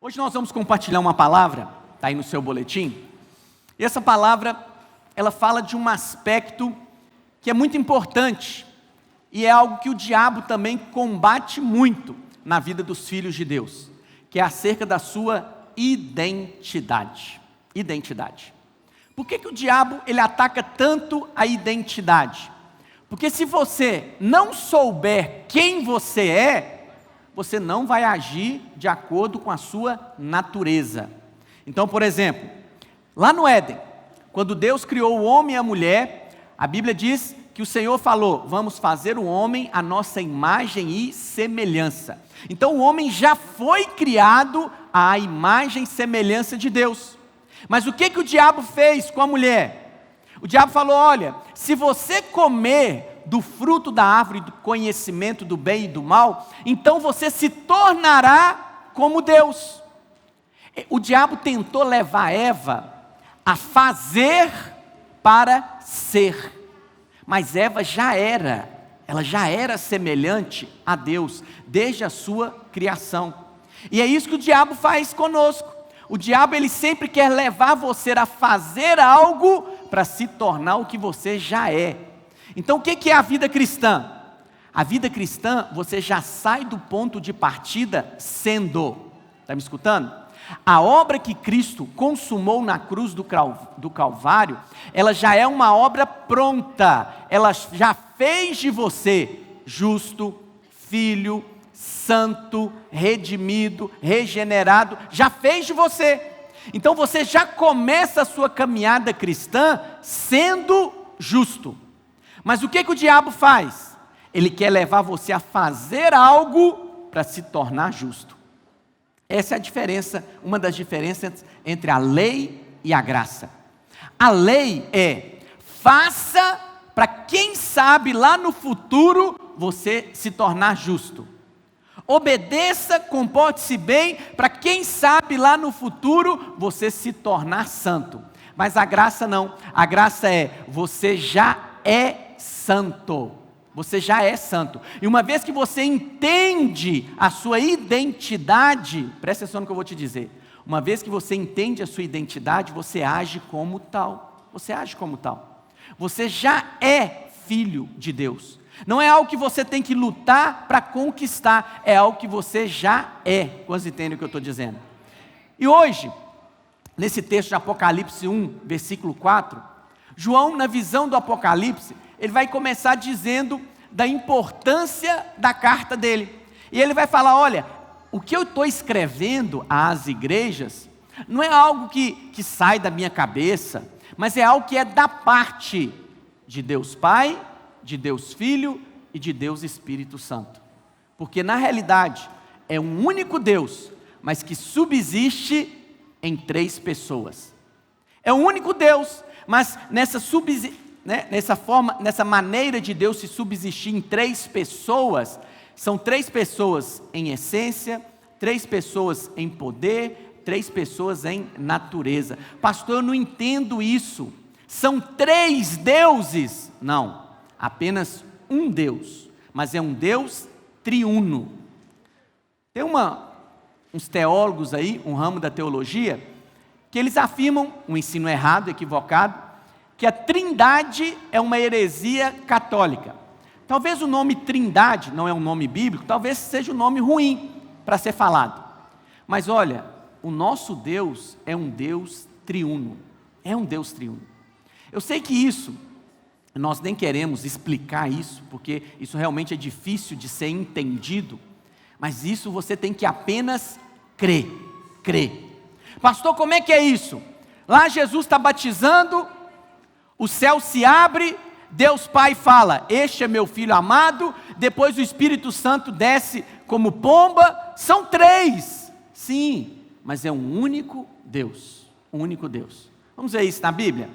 Hoje nós vamos compartilhar uma palavra, está aí no seu boletim, e essa palavra, ela fala de um aspecto que é muito importante, e é algo que o diabo também combate muito na vida dos filhos de Deus, que é acerca da sua identidade. Identidade. Por que o diabo ele ataca tanto a identidade? Porque se você não souber quem você é, você não vai agir de acordo com a sua natureza. Então, por exemplo, lá no Éden, quando Deus criou o homem e a mulher, a Bíblia diz que o Senhor falou: vamos fazer o homem à nossa imagem e semelhança. Então o homem já foi criado à imagem e semelhança de Deus. Mas o que o diabo fez com a mulher? O diabo falou: olha, se você comer do fruto da árvore do conhecimento do bem e do mal, então você se tornará como Deus. O diabo tentou levar Eva a fazer para ser, mas Eva ela já era semelhante a Deus, desde a sua criação. E é isso que o diabo faz conosco. O diabo ele sempre quer levar você a fazer algo para se tornar o que você já é. Então o que é a vida cristã? A vida cristã, você já sai do ponto de partida sendo. Está me escutando? A obra que Cristo consumou na cruz do Calvário, ela já é uma obra pronta. Ela já fez de você justo, filho, santo, redimido, regenerado. Já fez de você. Então você já começa a sua caminhada cristã sendo justo. Mas o que o diabo faz? Ele quer levar você a fazer algo para se tornar justo. Essa é a diferença, uma das diferenças entre a lei e a graça. A lei é: faça para quem sabe lá no futuro você se tornar justo. Obedeça, comporte-se bem, para quem sabe lá no futuro você se tornar santo. Mas a graça não. A graça é: você já é santo. Você já é santo. E uma vez que você entende a sua identidade, presta atenção no que eu vou te dizer. Uma vez que você entende a sua identidade, você age como tal. Você age como tal. Você já é filho de Deus. Não é algo que você tem que lutar para conquistar, é algo que você já é. Quantos entendem o que eu estou dizendo? E hoje, nesse texto de Apocalipse 1, versículo 4, João, na visão do Apocalipse, ele vai começar dizendo da importância da carta dele. E ele vai falar: olha, o que eu estou escrevendo às igrejas, não é algo que sai da minha cabeça, mas é algo que é da parte de Deus Pai, de Deus Filho e de Deus Espírito Santo. Porque na realidade, é um único Deus, mas que subsiste em 3 pessoas. É um único Deus, mas nessa maneira de Deus se subsistir em 3 pessoas, são 3 pessoas em essência, 3 pessoas em poder, 3 pessoas em natureza. Pastor, eu não entendo isso. São 3 deuses? Não, apenas um Deus, mas é um Deus triuno. Tem uns teólogos aí, um ramo da teologia, que eles afirmam, um ensino errado, equivocado, que a trindade é uma heresia católica. Talvez o nome trindade não é um nome bíblico, talvez seja um nome ruim para ser falado. Mas olha, o nosso Deus é um Deus triuno. É um Deus triuno. Eu sei que isso, nós nem queremos explicar isso, porque isso realmente é difícil de ser entendido, mas isso você tem que apenas crer. Pastor, como é que é isso? Lá Jesus está batizando, o céu se abre, Deus Pai fala: este é meu filho amado, depois o Espírito Santo desce como pomba. São 3, sim, mas é um único Deus, um único Deus. Vamos ver isso na Bíblia?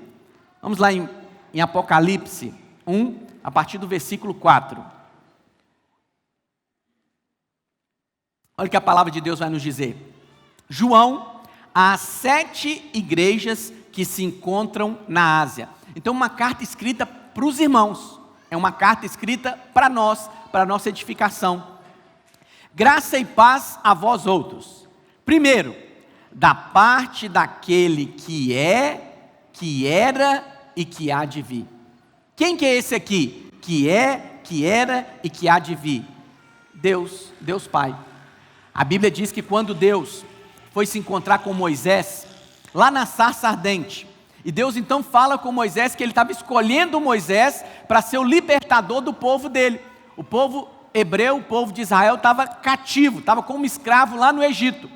Vamos lá em Apocalipse 1, a partir do versículo 4. Olha o que a palavra de Deus vai nos dizer. João, às 7 igrejas que se encontram na Ásia. Então, uma carta escrita para os irmãos, é uma carta escrita para nós, para a nossa edificação. Graça e paz a vós outros. Primeiro, da parte daquele que é, que era e que há de vir. Quem que é esse aqui? Que é, que era e que há de vir? Deus, Deus Pai. A Bíblia diz que quando Deus foi se encontrar com Moisés, lá na sarça ardente, e Deus então fala com Moisés que ele estava escolhendo Moisés para ser o libertador do povo dele. O povo hebreu, o povo de Israel estava cativo, estava como escravo lá no Egito.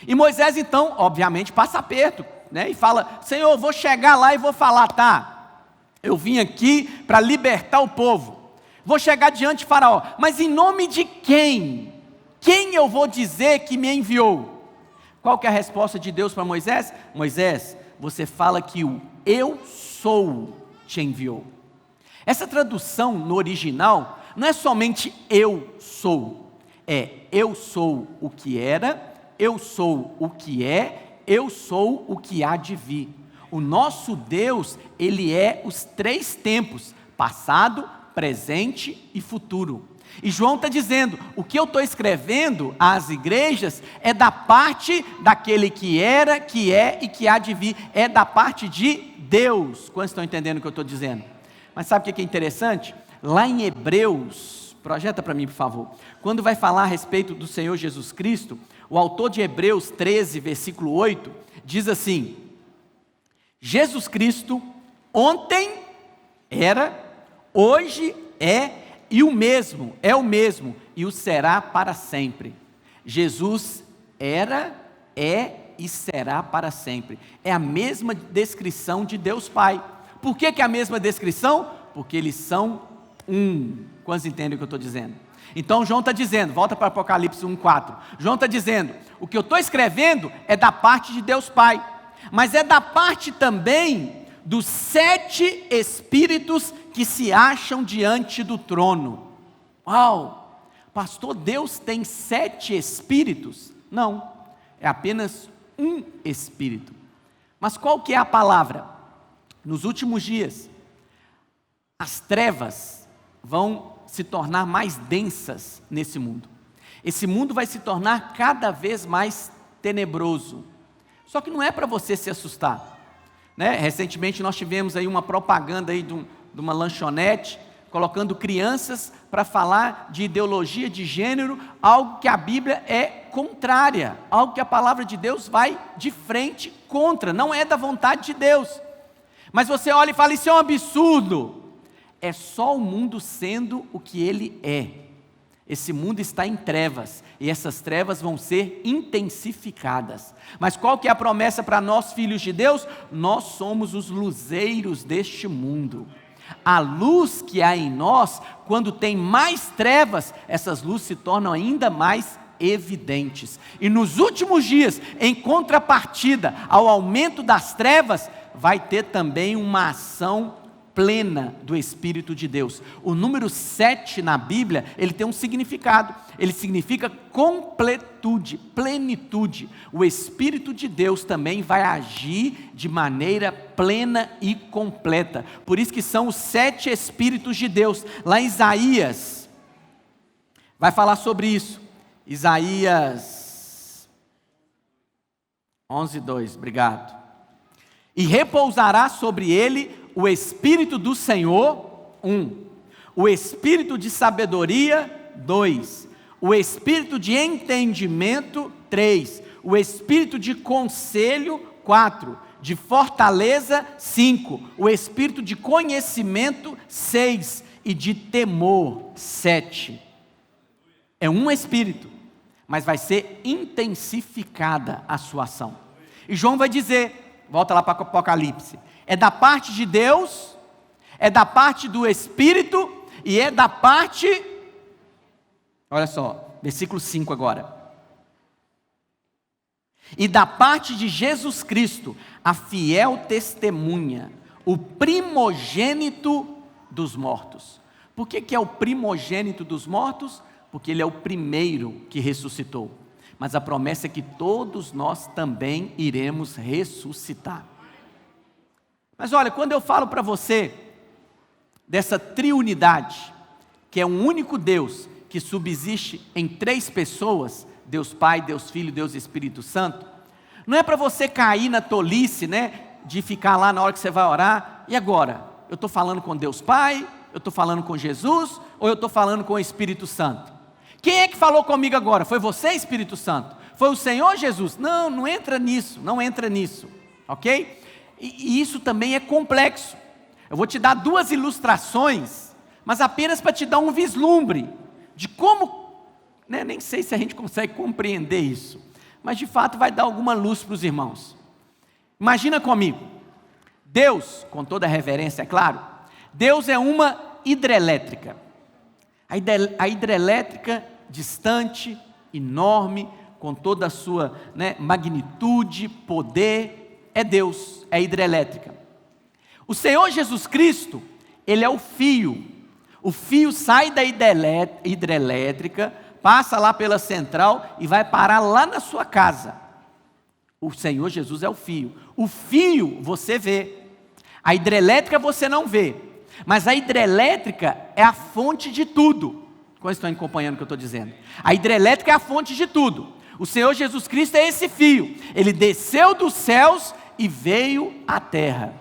E Moisés então, obviamente, passa aperto, né? E fala: Senhor, eu vou chegar lá e vou falar, tá? Eu vim aqui para libertar o povo. Vou chegar diante de Faraó, mas em nome de quem? Quem eu vou dizer que me enviou? Qual que é a resposta de Deus para Moisés? Moisés, você fala que o eu sou te enviou. Essa tradução no original não é somente eu sou, é eu sou o que era, eu sou o que é, eu sou o que há de vir. O nosso Deus, Ele é os 3 tempos, passado, presente e futuro. E João está dizendo, o que eu estou escrevendo às igrejas é da parte daquele que era, que é e que há de vir, é da parte de Deus. Quantos estão entendendo o que eu estou dizendo? Mas sabe o que é interessante? Lá em Hebreus, projeta para mim por favor, quando vai falar a respeito do Senhor Jesus Cristo, o autor de Hebreus 13, versículo 8, diz assim: Jesus Cristo ontem era, hoje é e o mesmo, é o mesmo e o será para sempre. Jesus era, é e será para sempre. É a mesma descrição de Deus Pai. Por que é a mesma descrição? Porque eles são um. Quantos entendem o que eu estou dizendo? Então João está dizendo, volta para Apocalipse 1,4. João está dizendo, o que eu estou escrevendo é da parte de Deus Pai, mas é da parte também dos 7 espíritos que se acham diante do trono. Uau! Pastor, Deus tem 7 espíritos? Não, é apenas um espírito. Mas qual que é a palavra? Nos últimos dias, as trevas vão se tornar mais densas nesse mundo. Esse mundo vai se tornar cada vez mais tenebroso. Só que não é para você se assustar, né? Recentemente nós tivemos aí uma propaganda aí de uma lanchonete, colocando crianças para falar de ideologia de gênero, algo que a Bíblia é contrária, algo que a palavra de Deus vai de frente contra, não é da vontade de Deus. Mas você olha e fala, isso é um absurdo. É só o mundo sendo o que ele é. Esse mundo está em trevas, e essas trevas vão ser intensificadas. Mas qual que é a promessa para nós, filhos de Deus? Nós somos os luzeiros deste mundo. A luz que há em nós, quando tem mais trevas, essas luzes se tornam ainda mais evidentes. E nos últimos dias, em contrapartida ao aumento das trevas, vai ter também uma ação plena do Espírito de Deus. O número 7 na Bíblia, ele tem um significado. Ele significa completude, plenitude. O Espírito de Deus também vai agir de maneira plena e completa. Por isso que são os 7 Espíritos de Deus. Lá em Isaías, vai falar sobre isso. Isaías 11:2, obrigado. E repousará sobre ele o Espírito do Senhor, 1. O Espírito de sabedoria, 2. O Espírito de entendimento, 3. O Espírito de conselho, 4. De fortaleza, 5. O Espírito de conhecimento, 6. E de temor, 7. É um Espírito, mas vai ser intensificada a sua ação. E João vai dizer, volta lá para o Apocalipse, é da parte de Deus, é da parte do Espírito e é da parte, olha só, versículo 5 agora. E da parte de Jesus Cristo, a fiel testemunha, o primogênito dos mortos. Por que é o primogênito dos mortos? Porque ele é o primeiro que ressuscitou. Mas a promessa é que todos nós também iremos ressuscitar. Mas olha, quando eu falo para você dessa triunidade, que é um único Deus que subsiste em 3 pessoas, Deus Pai, Deus Filho e Deus Espírito Santo, Não é para você cair na tolice, né? De ficar lá na hora que você vai orar. E agora? Eu estou falando com Deus Pai? Eu estou falando com Jesus? Ou eu estou falando com o Espírito Santo? Quem é que falou comigo agora? Foi você, Espírito Santo? Foi o Senhor Jesus? Não, não entra nisso, não entra nisso. Ok? E isso também é complexo. Eu vou te dar 2 ilustrações, mas apenas para te dar um vislumbre de como, né, nem sei se a gente consegue compreender isso, mas de fato vai dar alguma luz para os irmãos. Imagina comigo, Deus, com toda a reverência, é claro, Deus é uma hidrelétrica. A hidrelétrica distante, enorme, com toda a sua, né, magnitude, poder, é Deus, é hidrelétrica. O Senhor Jesus Cristo, Ele é o fio. O fio sai da hidrelétrica, passa lá pela central e vai parar lá na sua casa. O Senhor Jesus é o fio. O fio você vê. A hidrelétrica você não vê. Mas a hidrelétrica é a fonte de tudo. Como estão acompanhando o que eu estou dizendo? A hidrelétrica é a fonte de tudo. O Senhor Jesus Cristo é esse fio. Ele desceu dos céus e veio à terra.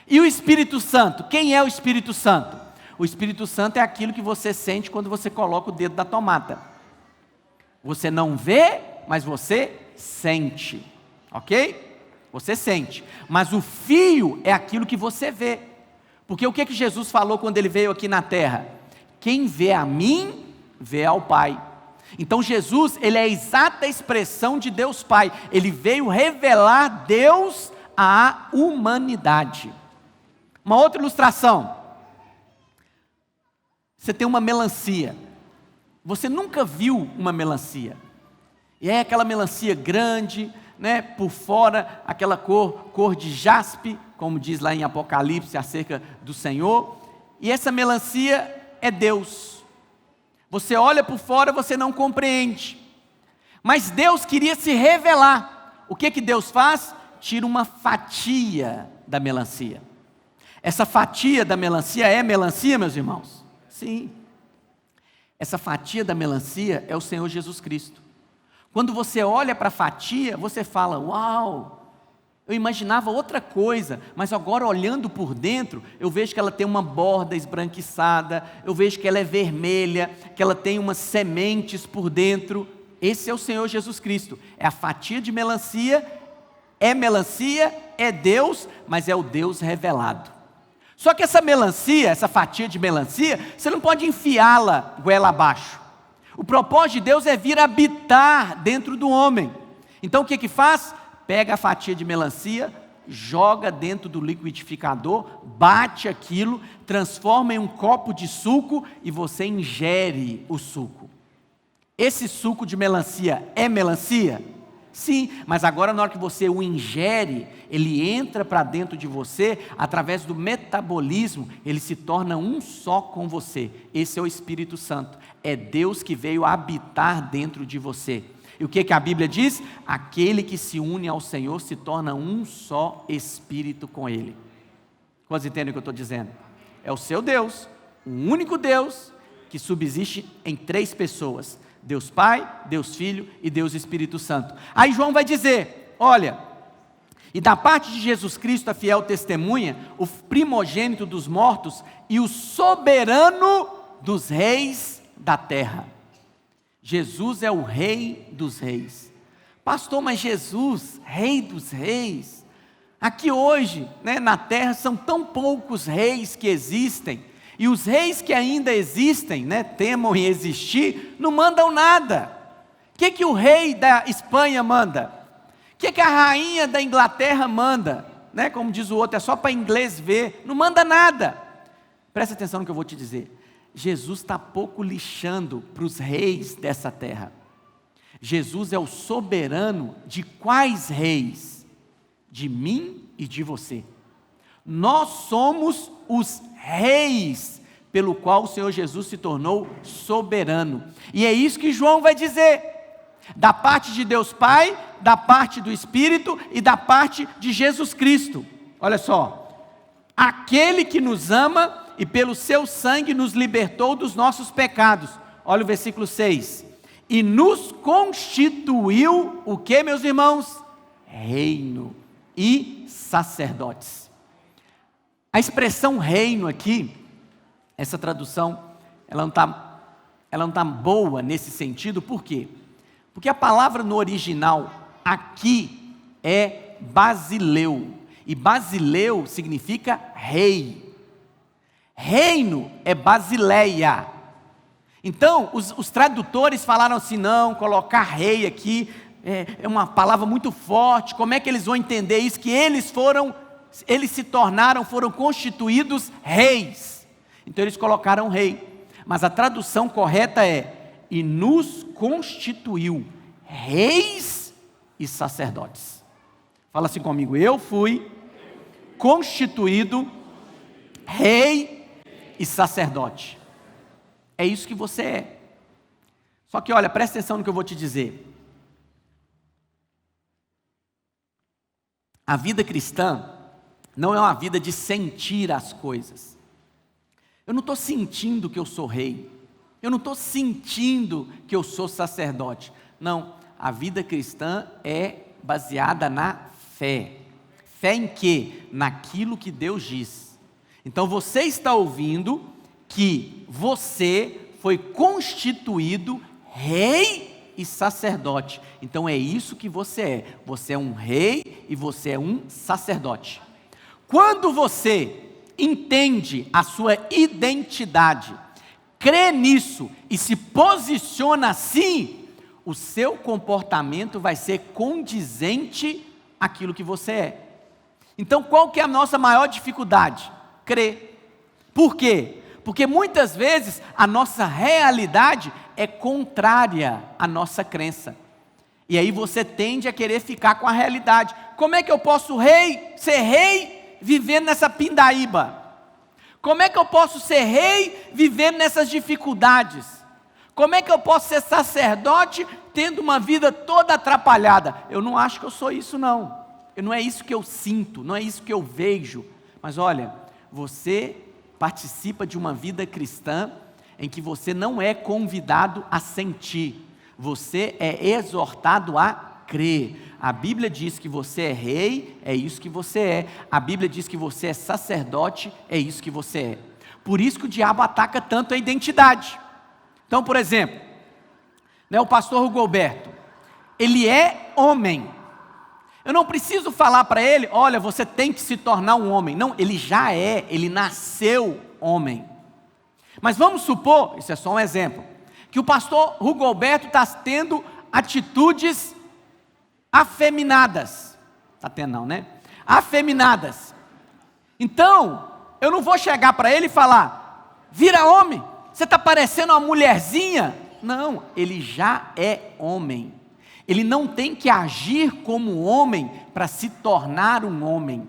E o Espírito Santo? Quem é o Espírito Santo? O Espírito Santo é aquilo que você sente quando você coloca o dedo na tomada. Você não vê, mas você sente. Ok? Você sente. Mas o fio é aquilo que você vê. Porque o que Jesus falou quando Ele veio aqui na terra? Quem vê a mim, vê ao Pai. Então Jesus, Ele é a exata expressão de Deus Pai. Ele veio revelar Deus à humanidade. Uma outra ilustração. Você tem uma melancia. Você nunca viu uma melancia. E é aquela melancia grande, né, por fora, aquela cor de jaspe, como diz lá em Apocalipse acerca do Senhor. E essa melancia é Deus. Você olha por fora, você não compreende. Mas Deus queria se revelar. O que Deus faz? Tira uma fatia da melancia. Essa fatia da melancia é melancia, meus irmãos? Sim. Essa fatia da melancia é o Senhor Jesus Cristo. Quando você olha para a fatia, você fala, uau, eu imaginava outra coisa, mas agora olhando por dentro, eu vejo que ela tem uma borda esbranquiçada, eu vejo que ela é vermelha, que ela tem umas sementes por dentro. Esse é o Senhor Jesus Cristo. É a fatia de melancia, é Deus, mas é o Deus revelado. Só que essa melancia, essa fatia de melancia, você não pode enfiá-la goela abaixo. O propósito de Deus é vir habitar dentro do homem. Então o que faz? Pega a fatia de melancia, joga dentro do liquidificador, bate aquilo, transforma em um copo de suco e você ingere o suco. Esse suco de melancia é melancia? Sim, mas agora na hora que você o ingere, ele entra para dentro de você, através do metabolismo, ele se torna um só com você. Esse é o Espírito Santo, é Deus que veio habitar dentro de você. E o que a Bíblia diz? Aquele que se une ao Senhor se torna um só Espírito com Ele. Quantos entendem o que eu estou dizendo? É o seu Deus, um único Deus, que subsiste em 3 pessoas. Deus Pai, Deus Filho e Deus Espírito Santo. Aí João vai dizer, olha, e da parte de Jesus Cristo, a fiel testemunha, o primogênito dos mortos e o soberano dos reis da terra. Jesus é o rei dos reis. Pastor, mas Jesus, rei dos reis, aqui hoje, né, na terra são tão poucos reis que existem, e os reis que ainda existem, né, temam em existir, não mandam nada. O que o rei da Espanha manda? O que a rainha da Inglaterra manda? Né, como diz o outro, é só para inglês ver, não manda nada. Presta atenção no que eu vou te dizer. Jesus está pouco lixando para os reis dessa terra. Jesus é o soberano de quais reis? De mim e de você. Nós somos os reis pelo qual o Senhor Jesus se tornou soberano. E é isso que João vai dizer. Da parte de Deus Pai, da parte do Espírito e da parte de Jesus Cristo. Olha só. Aquele que nos ama e pelo seu sangue nos libertou dos nossos pecados. Olha o versículo 6. E nos constituiu, o que, meus irmãos? reino e sacerdotes. A expressão reino aqui, essa tradução, ela não está boa nesse sentido, por quê? Porque a palavra no original aqui é basileu, e basileu significa rei. Reino é basileia. Então, os tradutores falaram assim, não, colocar rei aqui é uma palavra muito forte, como é que eles vão entender isso? Que eles foram constituídos reis. Então eles colocaram rei, mas a tradução correta é, e nos constituiu reis e sacerdotes. Fala assim comigo, eu fui constituído rei e sacerdote. É isso que você é. Só que olha, presta atenção no que eu vou te dizer. A vida cristã não é uma vida de sentir as coisas. Eu não estou sentindo que eu sou rei. Eu não estou sentindo que eu sou sacerdote. Não, a vida cristã é baseada na fé. Fé em quê? Naquilo que Deus diz. Então você está ouvindo que você foi constituído rei e sacerdote. Então é isso que você é. Você é um rei e você é um sacerdote. Quando você entende a sua identidade, crê nisso e se posiciona assim, o seu comportamento vai ser condizente àquilo que você é. Então qual que é a nossa maior dificuldade? Crer. Por quê? Porque muitas vezes a nossa realidade é contrária à nossa crença. E aí você tende a querer ficar com a realidade. Como é que eu posso ser rei vivendo nessa pindaíba? Como é que eu posso ser rei vivendo nessas dificuldades? Como é que eu posso ser sacerdote tendo uma vida toda atrapalhada? Eu não acho que eu sou isso não. Não é isso que eu sinto, não é isso que eu vejo. Mas olha, você participa de uma vida cristã em que você não é convidado a sentir, você é exortado a crer. A Bíblia diz que você é rei, é isso que você é. A Bíblia diz que você é sacerdote, é isso que você é. Por isso que o diabo ataca tanto a identidade. Então, por exemplo, o pastor Hugoberto, ele é homem. Eu não preciso falar para ele, olha, você tem que se tornar um homem. Não, ele já é, ele nasceu homem. Mas vamos supor, isso é só um exemplo, que o pastor Hugoberto está tendo atitudes afeminadas. Está tendo não, né? Afeminadas. Então, eu não vou chegar para ele e falar, vira homem, você está parecendo uma mulherzinha. Não, ele já é homem. Ele não tem que agir como homem para se tornar um homem.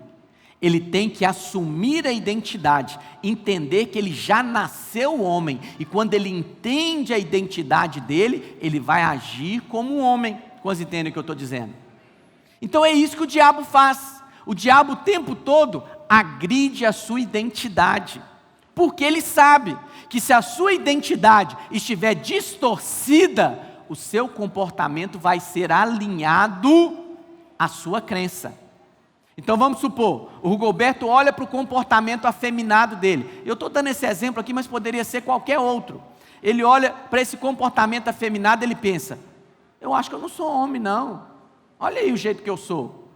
Ele tem que assumir a identidade, entender que ele já nasceu homem. E quando ele entende a identidade dele, ele vai agir como um homem. Quantos entendem o que eu estou dizendo? Então é isso que o diabo faz. O diabo o tempo todo agride a sua identidade. Porque ele sabe que se a sua identidade estiver distorcida, o seu comportamento vai ser alinhado à sua crença. Então vamos supor, o Hugoberto olha para o comportamento afeminado dele. Eu estou dando esse exemplo aqui, mas poderia ser qualquer outro. Ele olha para esse comportamento afeminado e ele pensa, eu acho que eu não sou homem não. Olha aí o jeito que eu sou.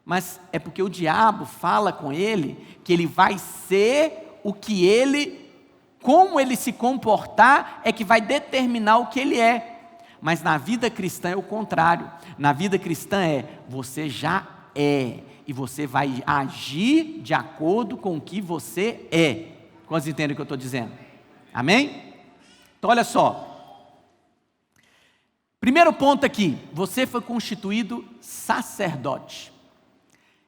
Mas é porque o diabo fala com ele que ele vai ser o que ele, como ele se comportar é que vai determinar o que ele é. Mas na vida cristã é o contrário. Na vida cristã você já é. E você vai agir de acordo com o que você é. Quantos entendem o que eu estou dizendo? Amém? Então olha só. Primeiro ponto aqui. Você foi constituído sacerdote.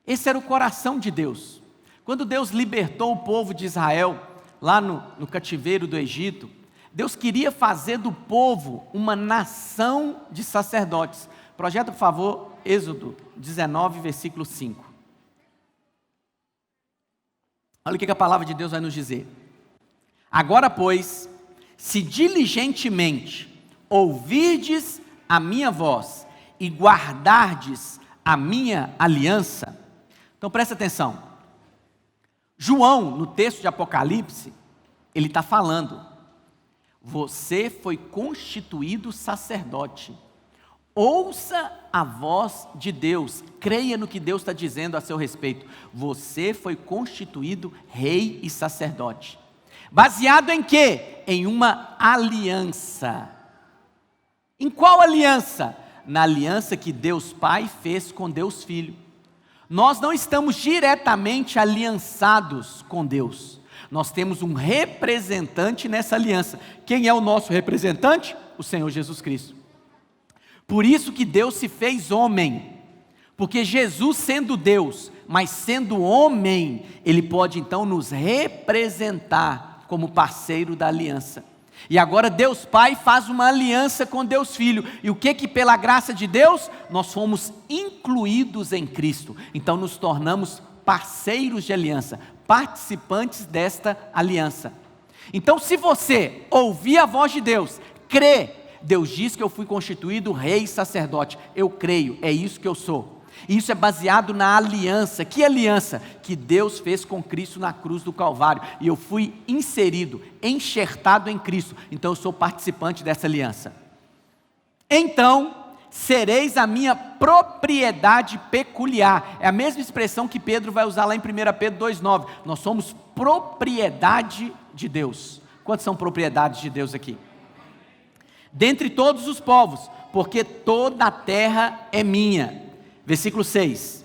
Esse era o coração de Deus. Quando Deus libertou o povo de Israel, lá no cativeiro do Egito, Deus queria fazer do povo uma nação de sacerdotes. Projeta, por favor, Êxodo 19, versículo 5. Olha o que a palavra de Deus vai nos dizer. Agora, pois, se diligentemente ouvirdes a minha voz e guardardes a minha aliança. Então presta atenção. João, no texto de Apocalipse, ele está falando: você foi constituído sacerdote. Ouça a voz de Deus, creia no que Deus está dizendo a seu respeito. Você foi constituído rei e sacerdote. Baseado em quê? Em uma aliança. Em qual aliança? Na aliança que Deus Pai fez com Deus Filho. Nós não estamos diretamente aliançados com Deus. Nós temos um representante nessa aliança. Quem é o nosso representante? O Senhor Jesus Cristo. Por isso que Deus se fez homem, porque Jesus sendo Deus, mas sendo homem, Ele pode então nos representar como parceiro da aliança. E agora Deus Pai faz uma aliança com Deus Filho, e o que pela graça de Deus, nós fomos incluídos em Cristo, então nos tornamos parceiros de aliança, participantes desta aliança. Então se você ouvir a voz de Deus, crer, Deus diz que eu fui constituído rei e sacerdote. Eu creio, é isso que eu sou. Isso é baseado na aliança. Que aliança? Que Deus fez com Cristo na cruz do Calvário. E eu fui inserido, enxertado em Cristo. Então eu sou participante dessa aliança. Então, sereis a minha propriedade peculiar. É a mesma expressão que Pedro vai usar lá em 1 Pedro 2,9. Nós somos propriedade de Deus. Quantos são propriedades de Deus aqui? Dentre todos os povos, porque toda a terra é minha. Versículo 6.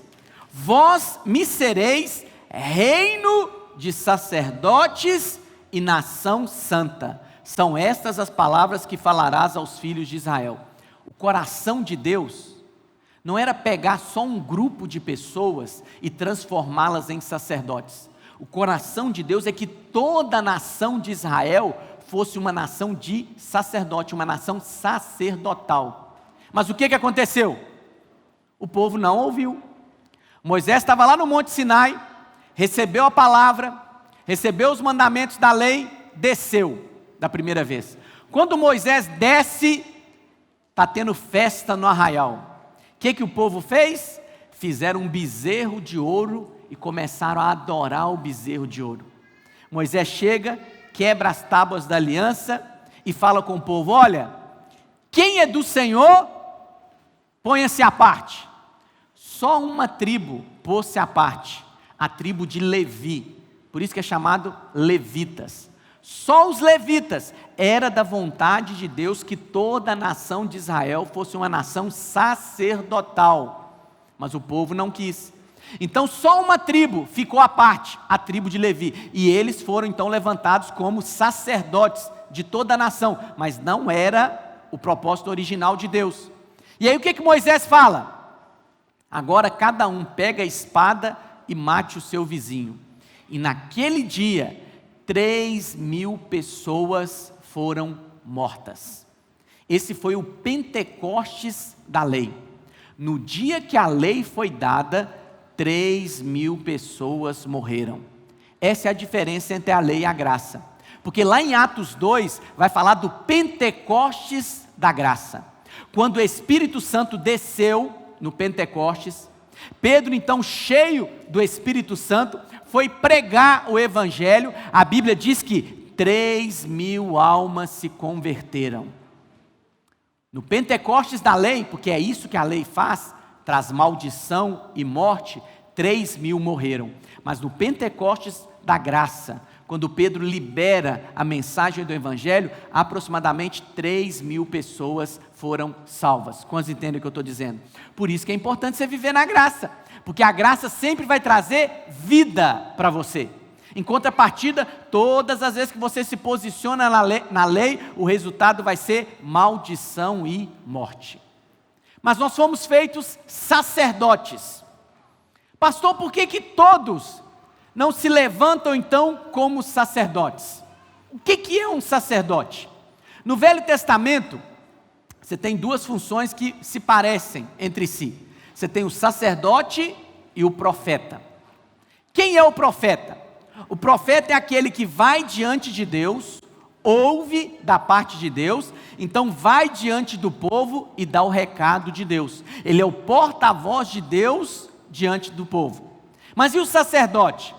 Vós me sereis reino de sacerdotes e nação santa. São estas as palavras que falarás aos filhos de Israel. O coração de Deus não era pegar só um grupo de pessoas e transformá-las em sacerdotes. O coração de Deus é que toda a nação de Israel fosse uma nação de sacerdote, uma nação sacerdotal. Mas o que aconteceu? O povo não ouviu. Moisés estava lá no Monte Sinai, recebeu a palavra, recebeu os mandamentos da lei, desceu da primeira vez. Quando Moisés desce, está tendo festa no arraial. O que o povo fez? Fizeram um bezerro de ouro e começaram a adorar o bezerro de ouro. Moisés chega, quebra as tábuas da aliança e fala com o povo: olha, quem é do Senhor, ponha-se à parte. Só uma tribo pôs-se à parte, a tribo de Levi, por isso que é chamado levitas. Só os levitas, era da vontade de Deus que toda a nação de Israel fosse uma nação sacerdotal, mas o povo não quis. Então só uma tribo ficou à parte, a tribo de Levi, e eles foram então levantados como sacerdotes de toda a nação, mas não era o propósito original de Deus. E aí o que Moisés fala? Agora cada um pega a espada e mate o seu vizinho. E naquele dia 3.000 pessoas foram mortas. Esse foi o Pentecostes da lei. No dia que a lei foi dada, 3.000 pessoas morreram. Essa é a diferença entre a lei e a graça. Porque lá em Atos 2, vai falar do Pentecostes da graça. Quando o Espírito Santo desceu no Pentecostes, Pedro então, cheio do Espírito Santo, foi pregar o Evangelho. A Bíblia diz que 3.000 almas se converteram. No Pentecostes da lei, porque é isso que a lei faz, traz maldição e morte, 3.000 morreram. Mas no Pentecostes da graça, quando Pedro libera a mensagem do Evangelho, aproximadamente 3.000 pessoas foram salvas. Quantos entendem o que eu estou dizendo? Por isso que é importante você viver na graça, porque a graça sempre vai trazer vida para você. Em contrapartida, todas as vezes que você se posiciona na lei, o resultado vai ser maldição e morte. Mas nós fomos feitos sacerdotes. Pastor, por que todos não se levantam então como sacerdotes? O que é um sacerdote? No Velho Testamento, você tem duas funções que se parecem entre si. Você tem o sacerdote e o profeta. Quem é o profeta? O profeta é aquele que vai diante de Deus, ouve da parte de Deus, então vai diante do povo e dá o recado de Deus. Ele é o porta-voz de Deus diante do povo. Mas e o sacerdote?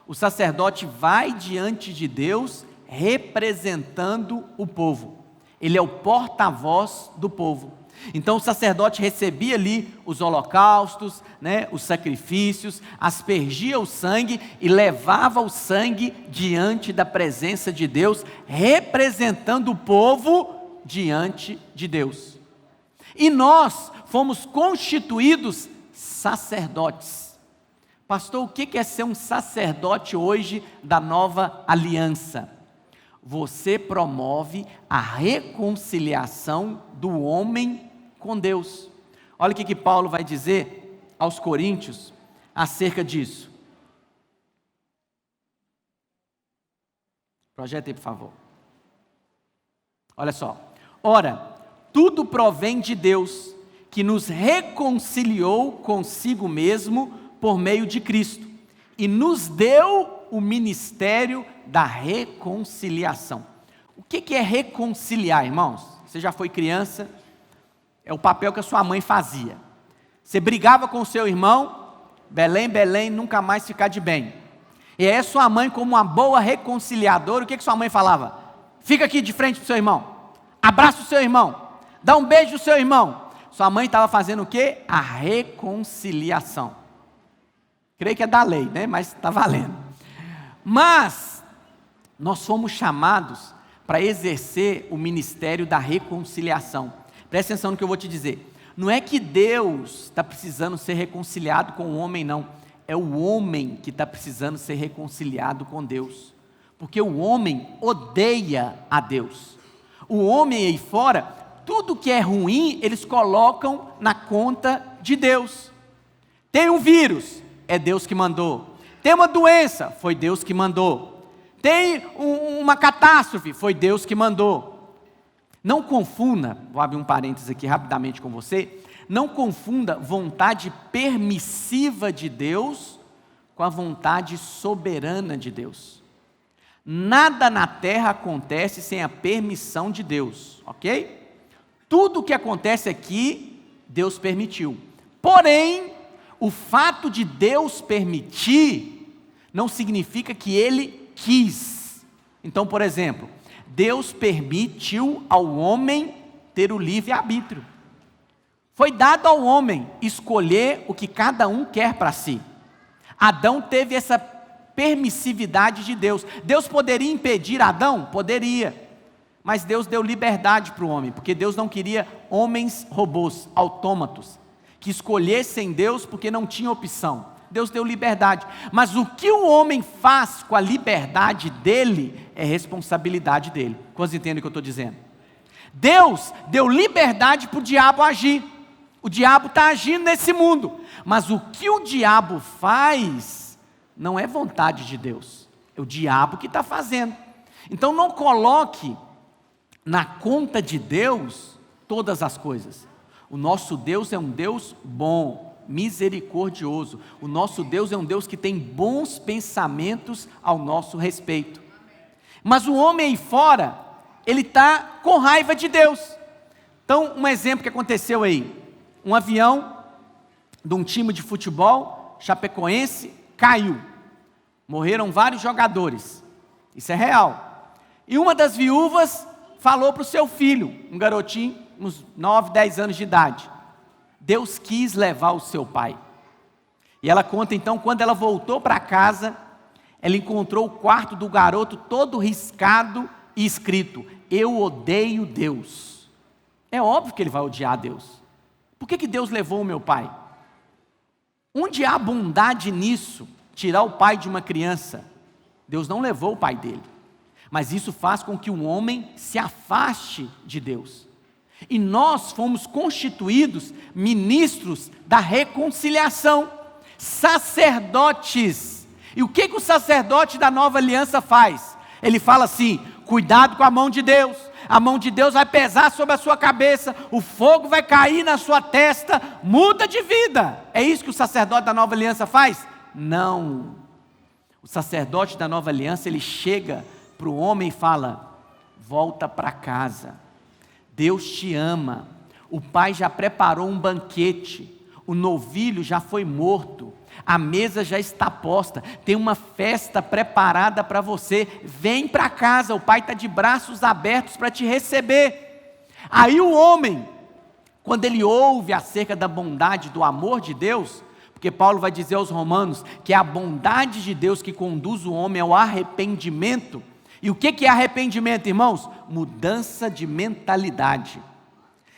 O sacerdote vai diante de Deus representando o povo. Ele é o porta-voz do povo. Então o sacerdote recebia ali os holocaustos, os sacrifícios, aspergia o sangue e levava o sangue diante da presença de Deus, representando o povo diante de Deus. E nós fomos constituídos sacerdotes. Pastor, o que é ser um sacerdote hoje da nova aliança? Você promove a reconciliação do homem com Deus. Olha o que Paulo vai dizer aos Coríntios acerca disso. Projeta aí, por favor. Olha só. Ora, tudo provém de Deus, que nos reconciliou consigo mesmo por meio de Cristo, e nos deu o ministério da reconciliação. O que é reconciliar, irmãos? Você já foi criança, é o papel que a sua mãe fazia. Você brigava com o seu irmão, Belém, Belém, nunca mais ficar de bem. E aí sua mãe, como uma boa reconciliadora, o que sua mãe falava? Fica aqui de frente para o seu irmão, abraça o seu irmão, dá um beijo no seu irmão. Sua mãe estava fazendo o quê? A reconciliação. Creio que é da lei, mas está valendo. Mas nós fomos chamados para exercer o ministério da reconciliação. Presta atenção no que eu vou te dizer. Não é que Deus está precisando ser reconciliado com o homem, não. É o homem que está precisando ser reconciliado com Deus. Porque o homem odeia a Deus. O homem aí fora, tudo que é ruim, eles colocam na conta de Deus. Tem um vírus, é Deus que mandou. Tem uma doença, foi Deus que mandou. Tem uma catástrofe, foi Deus que mandou. Não confunda, vou abrir um parênteses aqui rapidamente com você, não confunda vontade permissiva de Deus com a vontade soberana de Deus. Nada na terra acontece sem a permissão de Deus, ok? Tudo o que acontece aqui, Deus permitiu. Porém, o fato de Deus permitir, não significa que Ele quis. Então, por exemplo, Deus permitiu ao homem ter o livre-arbítrio. Foi dado ao homem escolher o que cada um quer para si. Adão teve essa permissividade de Deus. Deus poderia impedir Adão? Poderia. Mas Deus deu liberdade para o homem, porque Deus não queria homens robôs, autômatos, que escolhessem Deus porque não tinha opção. Deus deu liberdade. Mas o que o homem faz com a liberdade dele é responsabilidade dele. Quantos entendem o que eu estou dizendo? Deus deu liberdade para o diabo agir. O diabo está agindo nesse mundo. Mas o que o diabo faz não é vontade de Deus. É o diabo que está fazendo. Então não coloque na conta de Deus todas as coisas. O nosso Deus é um Deus bom, misericordioso. O nosso Deus é um Deus que tem bons pensamentos ao nosso respeito. Mas o homem aí fora, ele está com raiva de Deus. Então, um exemplo que aconteceu aí. Um avião de um time de futebol, Chapecoense, caiu. Morreram vários jogadores. Isso é real. E uma das viúvas falou para o seu filho, um garotinho, uns 9, 10 anos de idade. Deus quis levar o seu pai. E ela conta então, quando ela voltou para casa, ela encontrou o quarto do garoto todo riscado e escrito: eu odeio Deus. É óbvio que ele vai odiar Deus. Por que Deus levou o meu pai? Onde há bondade nisso, tirar o pai de uma criança? Deus não levou o pai dele. Mas isso faz com que o homem se afaste de Deus. E nós fomos constituídos ministros da reconciliação, sacerdotes. E o que o sacerdote da nova aliança faz? Ele fala assim: cuidado com a mão de Deus. A mão de Deus vai pesar sobre a sua cabeça, o fogo vai cair na sua testa, muda de vida. É isso que o sacerdote da nova aliança faz? Não. O sacerdote da nova aliança, ele chega para o homem e fala: volta para casa. Deus te ama. O pai já preparou um banquete. O novilho já foi morto. A mesa já está posta. Tem uma festa preparada para você. Vem para casa. O pai está de braços abertos para te receber. Aí o homem, quando ele ouve acerca da bondade, do amor de Deus, porque Paulo vai dizer aos romanos que é a bondade de Deus que conduz o homem ao arrependimento. E o que é arrependimento, irmãos? Mudança de mentalidade.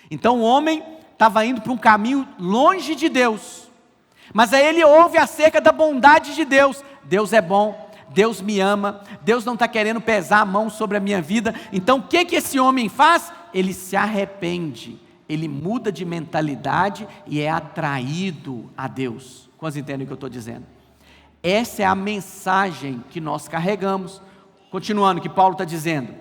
Então o homem estava indo para um caminho longe de Deus, mas aí ele ouve acerca da bondade de Deus. Deus é bom, Deus me ama, Deus não está querendo pesar a mão sobre a minha vida. Então o que esse homem faz? Ele se arrepende, ele muda de mentalidade e é atraído a Deus. Quantos entendem o que eu estou dizendo? Essa é a mensagem que nós carregamos. Continuando o que Paulo está dizendo,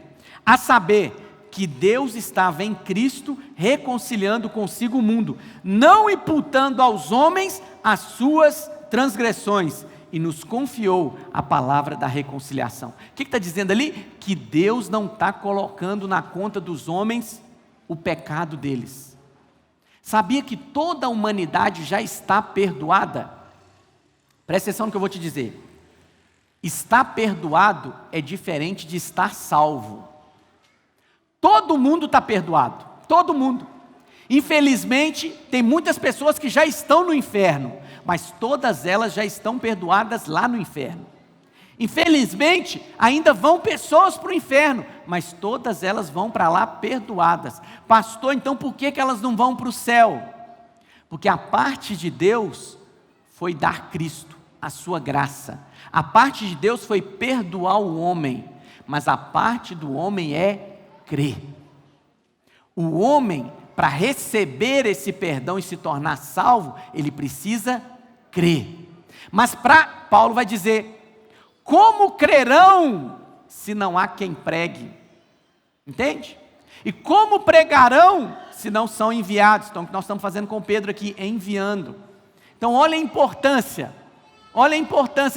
a saber que Deus estava em Cristo reconciliando consigo o mundo, não imputando aos homens as suas transgressões, e nos confiou a palavra da reconciliação. O que está dizendo ali? Que Deus não está colocando na conta dos homens o pecado deles. Sabia que toda a humanidade já está perdoada? Presta atenção no que eu vou te dizer. Estar perdoado é diferente de estar salvo. Todo mundo está perdoado, todo mundo. Infelizmente, tem muitas pessoas que já estão no inferno, mas todas elas já estão perdoadas lá no inferno. Infelizmente, ainda vão pessoas para o inferno, mas todas elas vão para lá perdoadas. Pastor, então por que elas não vão para o céu? Porque a parte de Deus foi dar Cristo, a sua graça. A parte de Deus foi perdoar o homem, mas a parte do homem é crer. O homem, para receber esse perdão e se tornar salvo, ele precisa crer. Mas Paulo vai dizer, como crerão se não há quem pregue? Entende? E como pregarão se não são enviados? Então o que nós estamos fazendo com Pedro aqui, enviando. Então olha a importância